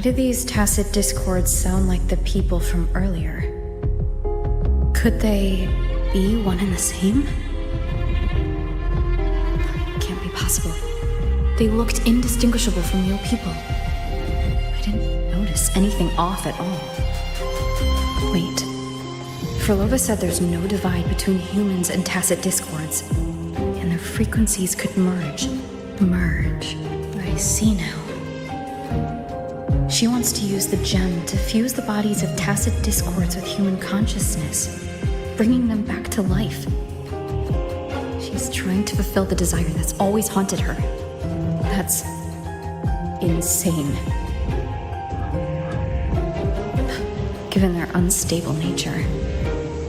Why do these tacit discords sound like the people from earlier? Could they be one and the same? Can't be possible. They looked indistinguishable from real people. I didn't notice anything off at all. Wait. Frolova said there's no divide between humans and tacit discords, and their frequencies could merge. Merge. I see now. She wants to use the gem to fuse the bodies of tacit discords with human consciousness, bringing them back to life. She's trying to fulfill the desire that's always haunted her. That's insane. Given their unstable nature,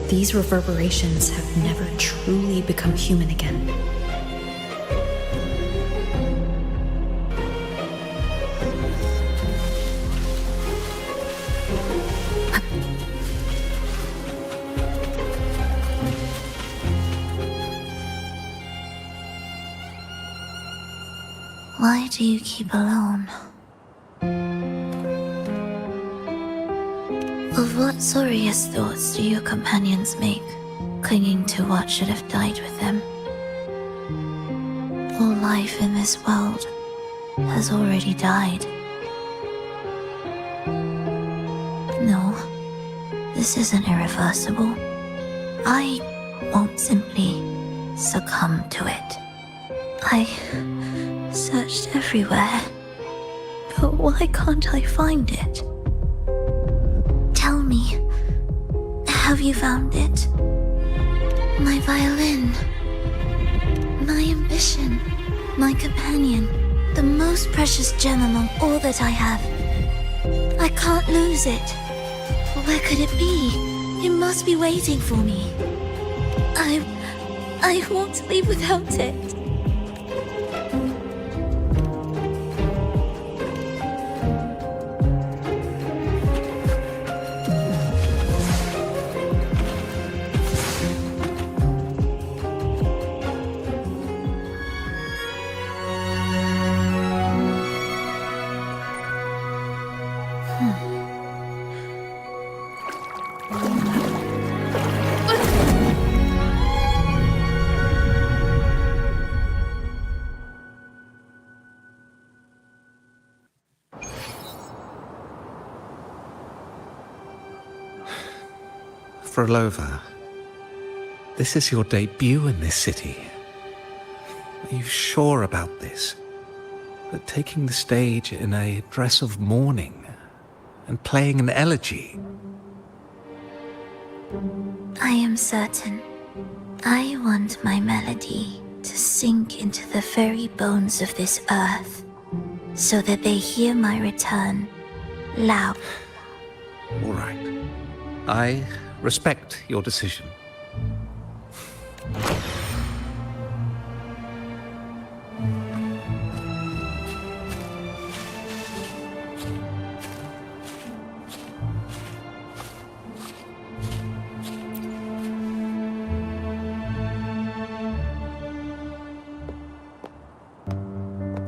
these reverberations have never truly become human again. Why do you keep alone? Of what sorriest thoughts do your companions make, clinging to what should have died with them? All life in this world has already died. No, this isn't irreversible. I won't simply succumb to it. I searched everywhere, but why can't I find it? Tell me, have you found it? My violin, my ambition, my companion, the most precious gem among all that I have. I can't lose it. Where could it be? It must be waiting for me. I won't leave without it. Frolova, this is your debut in this city. Are you sure about this? That taking the stage in a dress of mourning and playing an elegy? I am certain. I want my melody to sink into the very bones of this earth, so that they hear my return loud. All right. I respect your decision.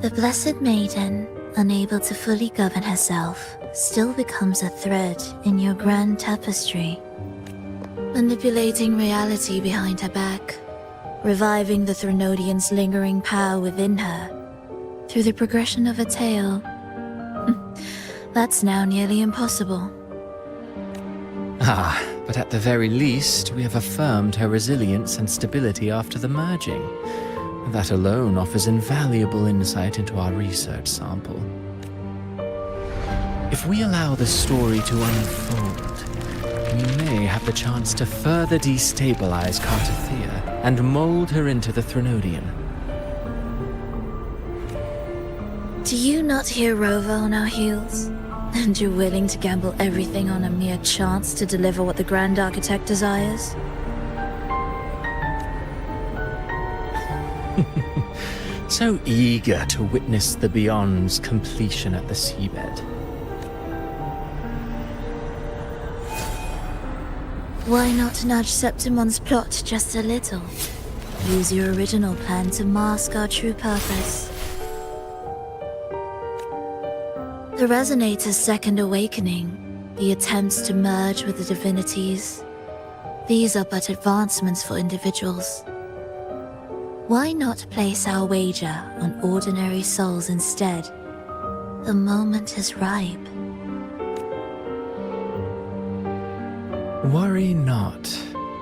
The Blessed Maiden, unable to fully govern herself, still becomes a thread in your grand tapestry, manipulating reality behind her back, reviving the Threnodian's lingering power within her through the progression of a tale. That's now nearly impossible. Ah, but at the very least, we have affirmed her resilience and stability after the merging. That alone offers invaluable insight into our research sample. If we allow the story to unfold, we may have the chance to further destabilize Cartathea and mold her into the Threnodian. Do you not hear Rover on our heels? And you're willing to gamble everything on a mere chance to deliver what the Grand Architect desires? So eager to witness the Beyond's completion at the seabed. Why not nudge Septimon's plot just a little? Use your original plan to mask our true purpose. The Resonator's second awakening, the attempts to merge with the divinities, these are but advancements for individuals. Why not place our wager on ordinary souls instead? The moment is ripe. Worry not.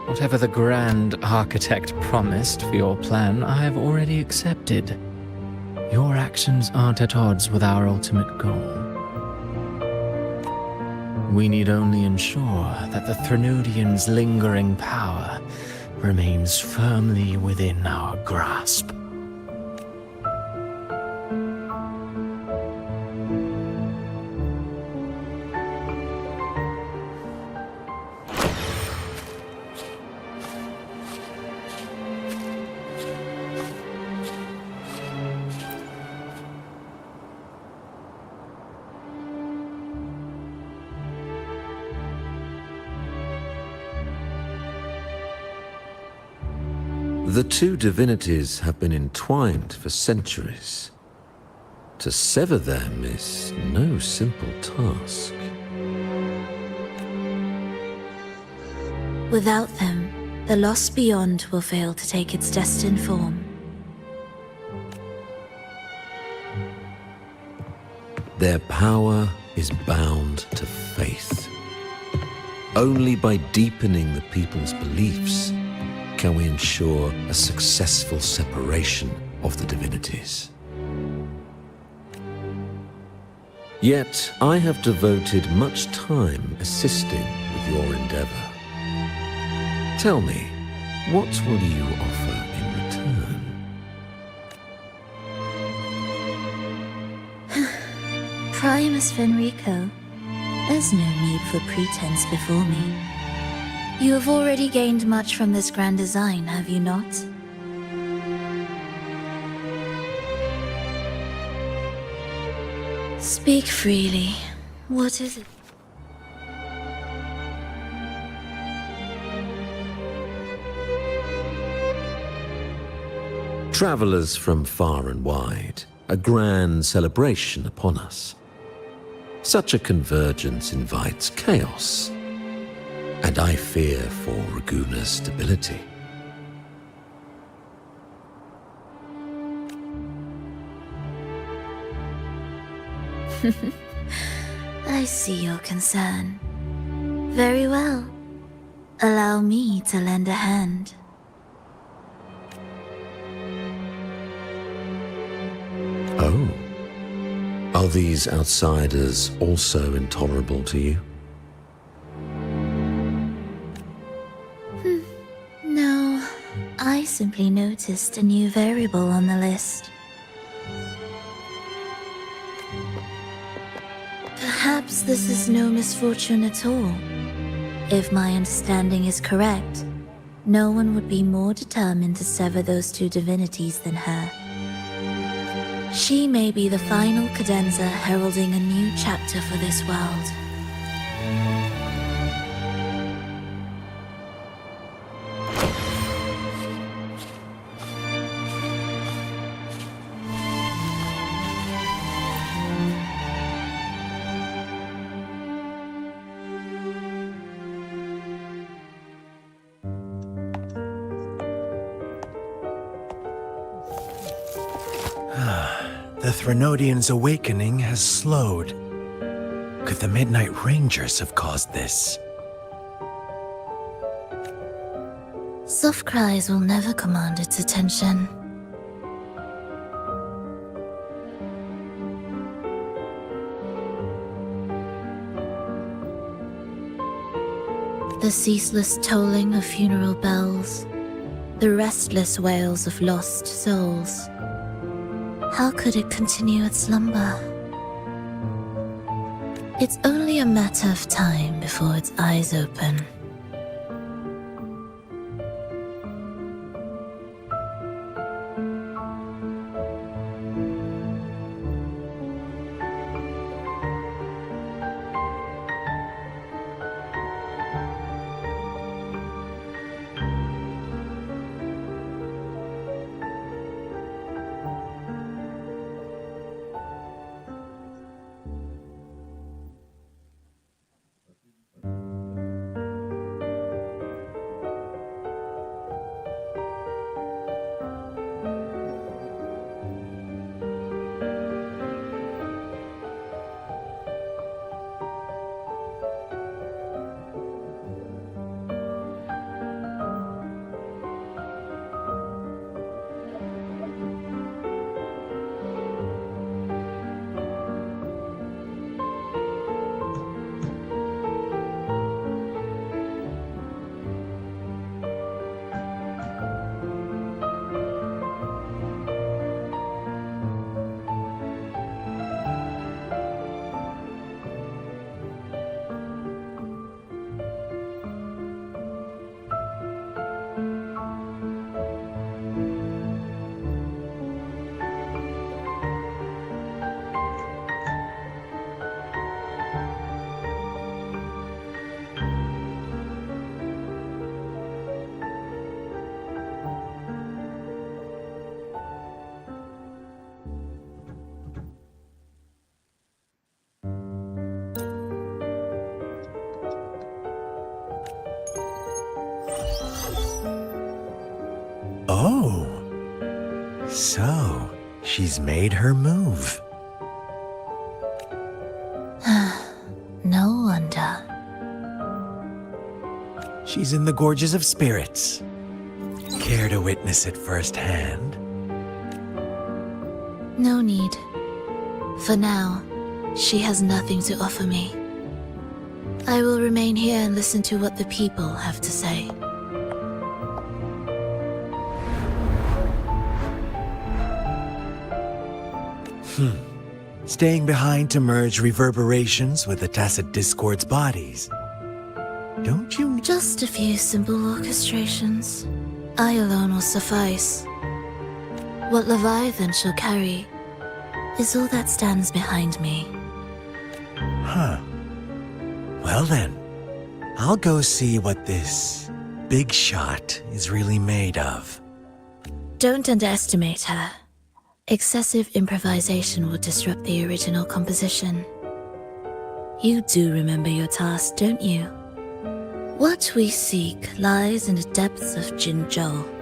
Whatever the Grand Architect promised for your plan, I have already accepted. Your actions aren't at odds with our ultimate goal. We need only ensure that the Threnodians' lingering power remains firmly within our grasp. The two divinities have been entwined for centuries. To sever them is no simple task. Without them, the lost beyond will fail to take its destined form. Their power is bound to faith. Only by deepening the people's beliefs can we ensure a successful separation of the divinities. Yet I have devoted much time assisting with your endeavor. Tell me, what will you offer in return? Primus Fenrico, there's no need for pretense before me. You have already gained much from this grand design, have you not? Speak freely. What is it? Travelers from far and wide, a grand celebration upon us. Such a convergence invites chaos, and I fear for Raguna's stability. I see your concern. Very well. Allow me to lend a hand. Oh. Are these outsiders also intolerable to you? No, I simply noticed a new variable on the list. Perhaps this is no misfortune at all. If my understanding is correct, no one would be more determined to sever those two divinities than her. She may be the final cadenza heralding a new chapter for this world. The Threnodians' awakening has slowed. Could the Midnight Rangers have caused this? Soft cries will never command its attention. The ceaseless tolling of funeral bells, the restless wails of lost souls. How could it continue its slumber? It's only a matter of time before its eyes open. Oh. So, she's made her move. No wonder. She's in the Gorges of Spirits. Care to witness it firsthand? No need. For now, she has nothing to offer me. I will remain here and listen to what the people have to say. Staying behind to merge reverberations with the tacit discord's bodies. Don't you? Just a few simple orchestrations. I alone will suffice. What Leviathan shall carry is all that stands behind me. Huh. Well then, I'll go see what this big shot is really made of. Don't underestimate her. Excessive improvisation will disrupt the original composition. You do remember your task, don't you? What we seek lies in the depths of Jinzhou.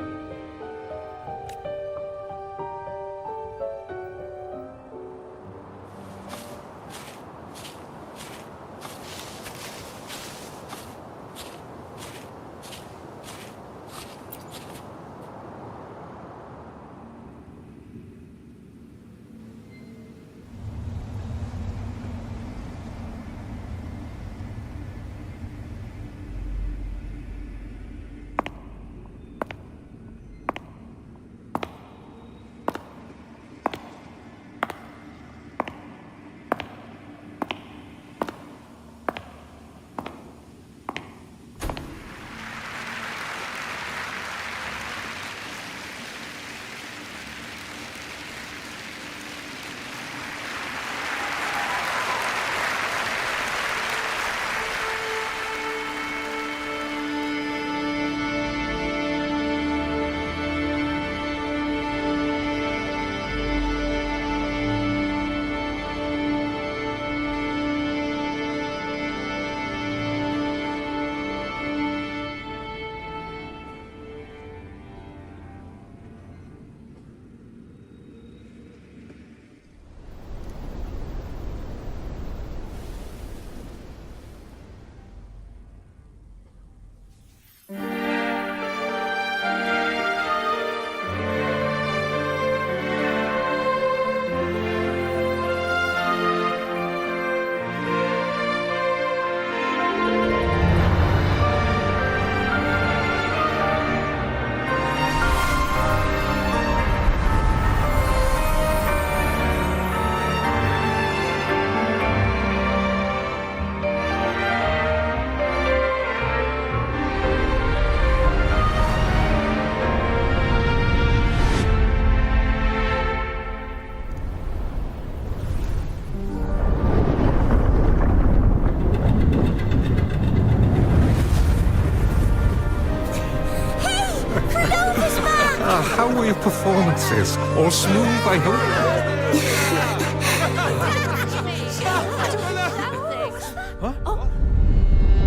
How were your performances? All smooth, I hope?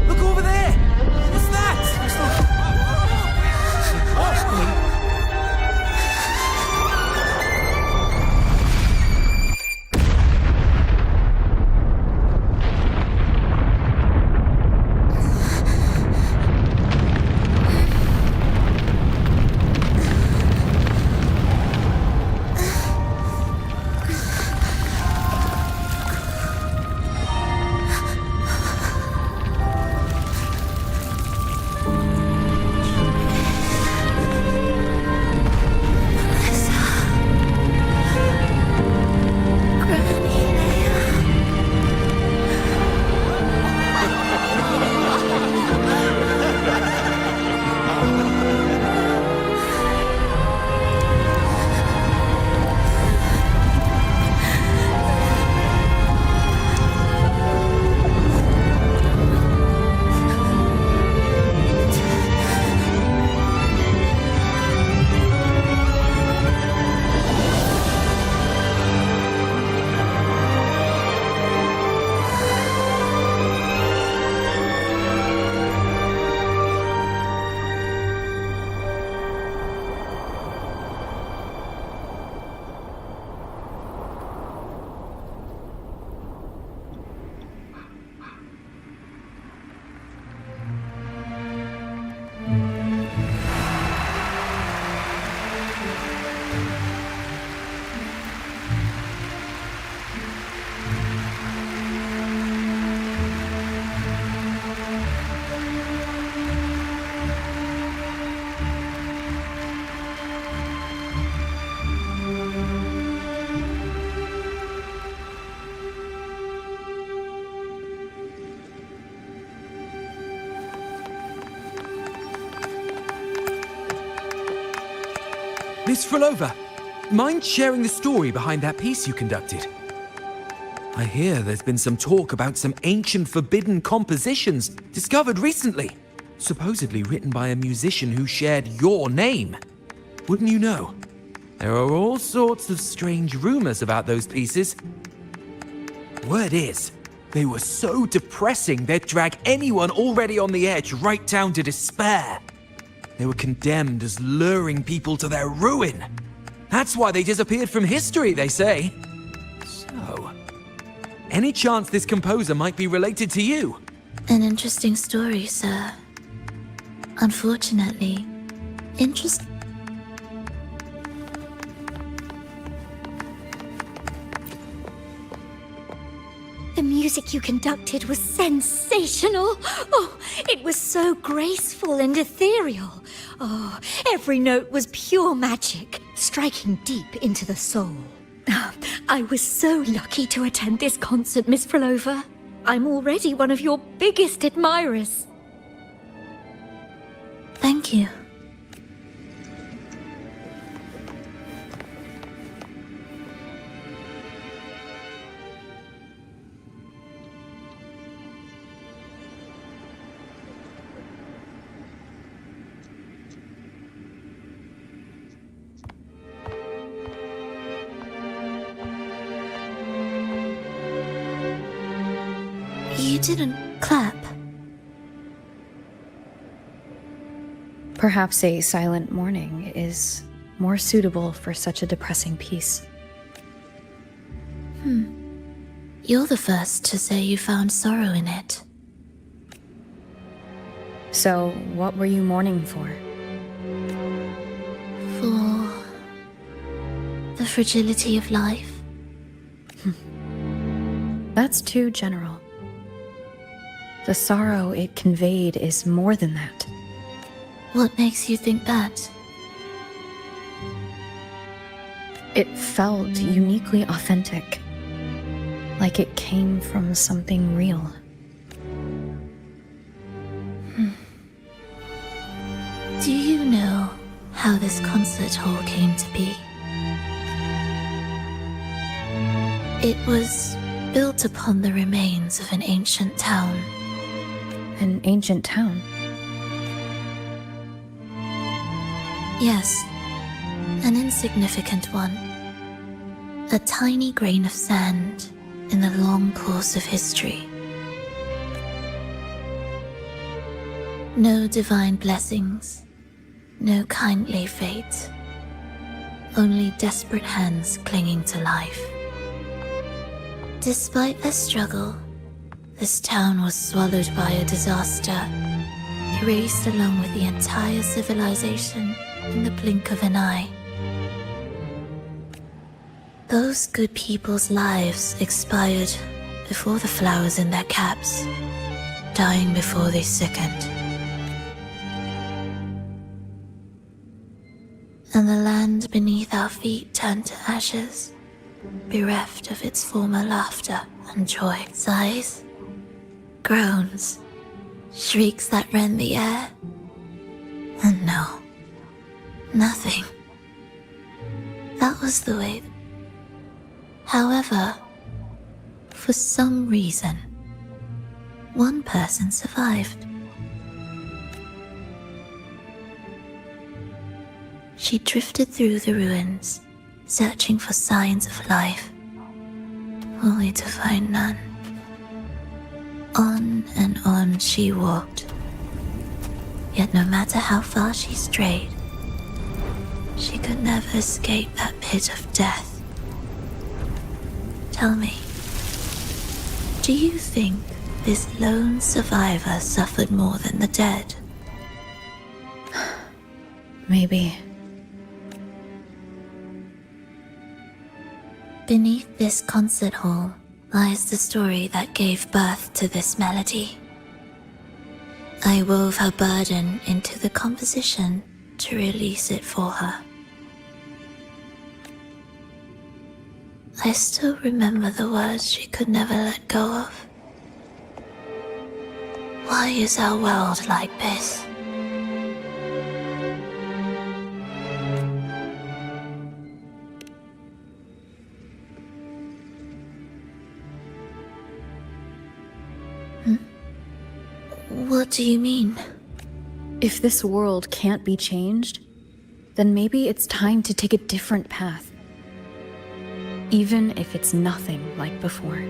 Look over there! What's that? Miss Frolova, mind sharing the story behind that piece you conducted? I hear there's been some talk about some ancient forbidden compositions discovered recently, supposedly written by a musician who shared your name. Wouldn't you know? There are all sorts of strange rumors about those pieces. Word is, they were so depressing they'd drag anyone already on the edge right down to despair. They were condemned as luring people to their ruin. That's why they disappeared from history, they say. So, any chance this composer might be related to you? An interesting story, sir. Unfortunately, The music you conducted was sensational. Oh, it was so graceful and ethereal. Oh, every note was pure magic, striking deep into the soul. I was so lucky to attend this concert, Miss Frolova. I'm already one of your biggest admirers. Thank you. You didn't clap. Perhaps a silent mourning is more suitable for such a depressing piece. You're the first to say you found sorrow in it. So, what were you mourning for? For the fragility of life. That's too general. The sorrow it conveyed is more than that. What makes you think that? It felt uniquely authentic, like it came from something real. Do you know how this concert hall came to be? It was built upon the remains of an ancient town. An ancient town? Yes, an insignificant one. A tiny grain of sand in the long course of history. No divine blessings, no kindly fate. Only desperate hands clinging to life. Despite their struggle, this town was swallowed by a disaster, erased along with the entire civilization in the blink of an eye. Those good people's lives expired before the flowers in their caps, dying before they sickened. And the land beneath our feet turned to ashes, bereft of its former laughter and joy. Sighs, groans, shrieks that rend the air. And no, nothing. That was the way. However, for some reason, one person survived. She drifted through the ruins, searching for signs of life, only to find none. On and on she walked. Yet no matter how far she strayed, she could never escape that pit of death. Tell me, do you think this lone survivor suffered more than the dead? Maybe. Beneath this concert hall lies the story that gave birth to this melody. I wove her burden into the composition to release it for her. I still remember the words she could never let go of. Why is our world like this? What do you mean? If this world can't be changed, then maybe it's time to take a different path. Even if it's nothing like before.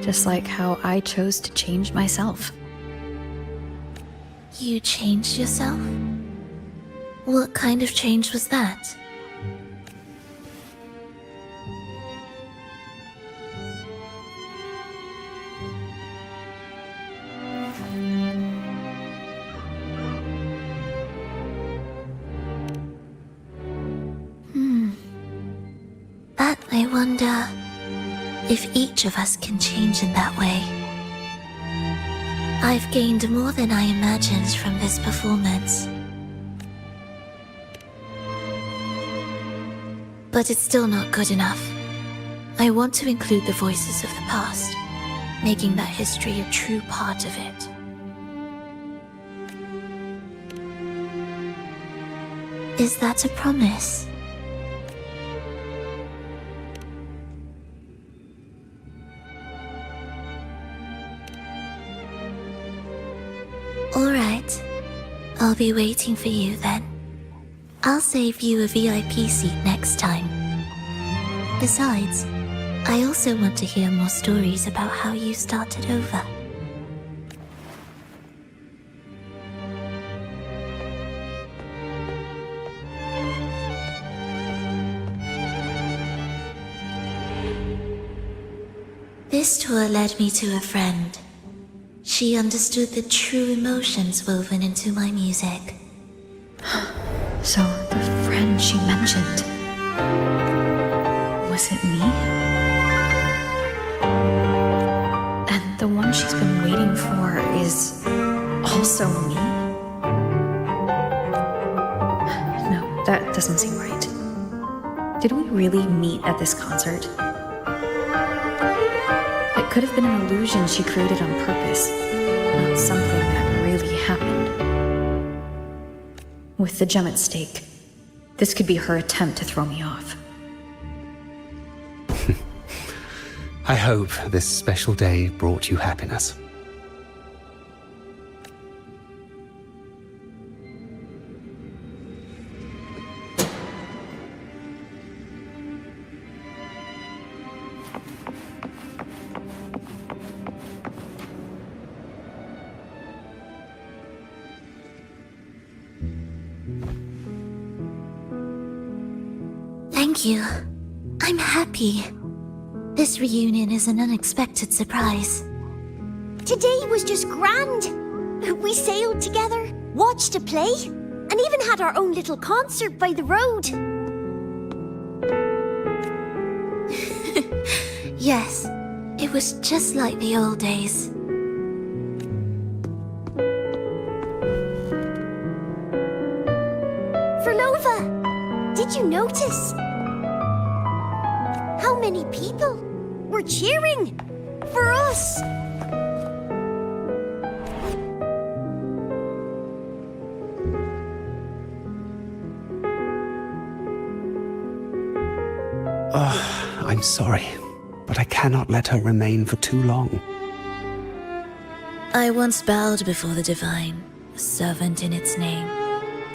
Just like how I chose to change myself. You changed yourself? What kind of change was that? That I wonder if each of us can change in that way. I've gained more than I imagined from this performance. But it's still not good enough. I want to include the voices of the past, making that history a true part of it. Is that a promise? Alright, I'll be waiting for you then. I'll save you a VIP seat next time. Besides, I also want to hear more stories about how you started over. This tour led me to a friend. She understood the true emotions woven into my music. So, the friend she mentioned... was it me? And the one she's been waiting for is... also me? No, that doesn't seem right. Did we really meet at this concert? It could have been an illusion she created on purpose, not something that really happened. With the gem at stake, this could be her attempt to throw me off. I hope this special day brought you happiness. Thank you. I'm happy. This reunion is an unexpected surprise. Today was just grand. We sailed together, watched a play, and even had our own little concert by the road. Yes, it was just like the old days. Verlova, did you notice? How many people were cheering for us? I'm sorry, but I cannot let her remain for too long. I once bowed before the divine, a servant in its name,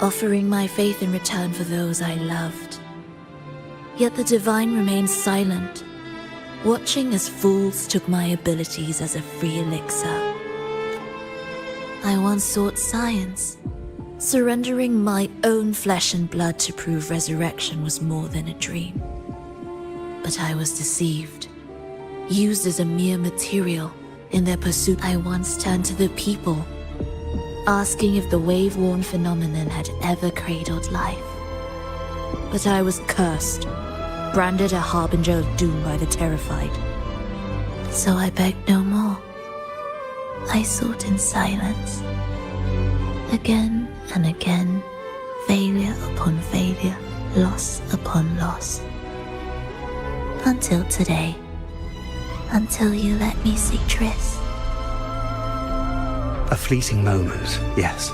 offering my faith in return for those I loved. Yet the divine remained silent, watching as fools took my abilities as a free elixir. I once sought science, surrendering my own flesh and blood to prove resurrection was more than a dream. But I was deceived, used as a mere material in their pursuit. I once turned to the people, asking if the wave-worn phenomenon had ever cradled life. But I was cursed, branded a harbinger of doom by the terrified. So I begged no more. I sought in silence. Again and again, failure upon failure, loss upon loss. Until today. Until you let me see Triss. A fleeting moment, yes.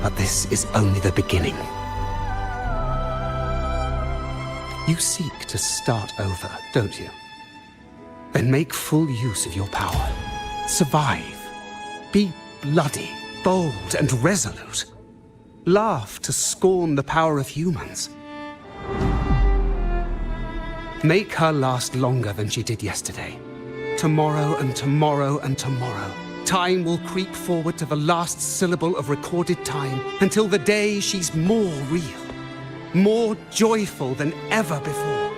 But this is only the beginning. You seek to start over, don't you? Then make full use of your power. Survive. Be bloody, bold, and resolute. Laugh to scorn the power of humans. Make her last longer than she did yesterday. Tomorrow and tomorrow and tomorrow. Time will creep forward to the last syllable of recorded time until the day she's more real, more joyful than ever before.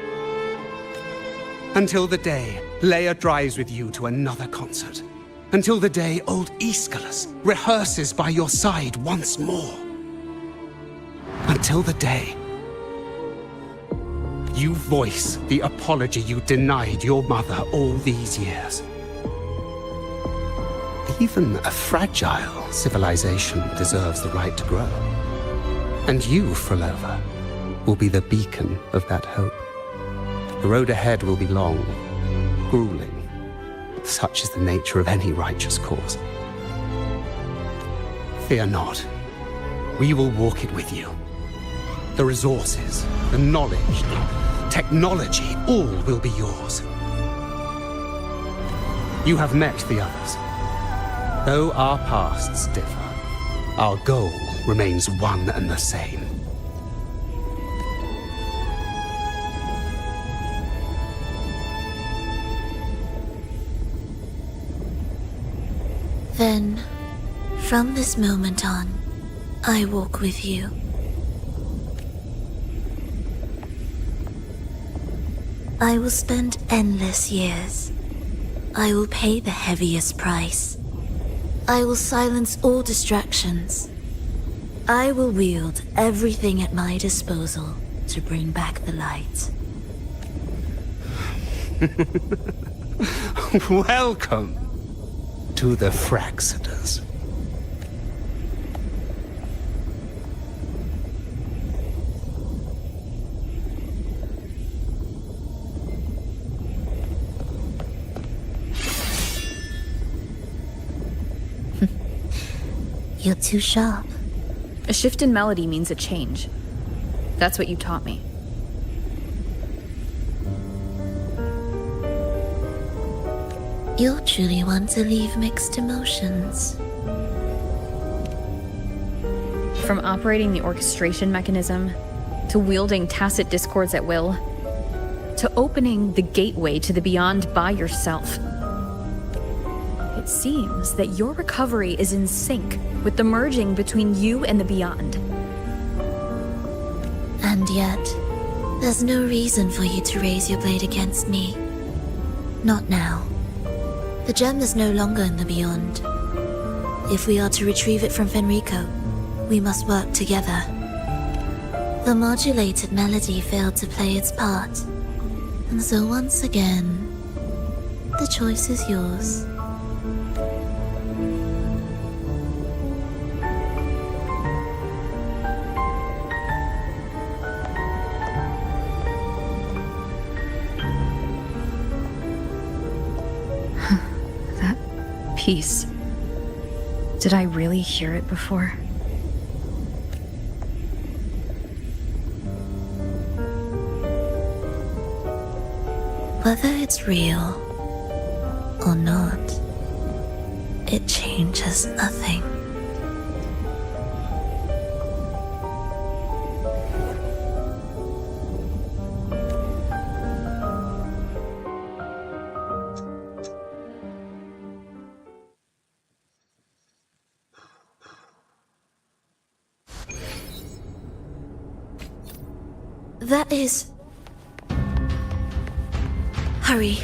Until the day Leia drives with you to another concert. Until the day old Aeschylus rehearses by your side once more. Until the day you voice the apology you denied your mother all these years. Even a fragile civilization deserves the right to grow. And you, Frolova, will be the beacon of that hope. The road ahead will be long, grueling. Such is the nature of any righteous cause. Fear not. We will walk it with you. The resources, the knowledge, the technology, all will be yours. You have met the others. Though our pasts differ, our goal remains one and the same. Then, from this moment on, I walk with you. I will spend endless years. I will pay the heaviest price. I will silence all distractions. I will wield everything at my disposal to bring back the light. Welcome to the Fraxiters. You're too sharp. A shift in melody means a change. That's what you taught me. You're truly one to leave mixed emotions. From operating the orchestration mechanism, to wielding tacit discords at will, to opening the gateway to the beyond by yourself. It seems that your recovery is in sync with the merging between you and the beyond. And yet, there's no reason for you to raise your blade against me. Not now. The gem is no longer in the beyond. If we are to retrieve it from Fenrico, we must work together. The modulated melody failed to play its part, and so once again, the choice is yours. Peace. Did I really hear it before? Whether it's real or not, it changes nothing. That is... Hurry.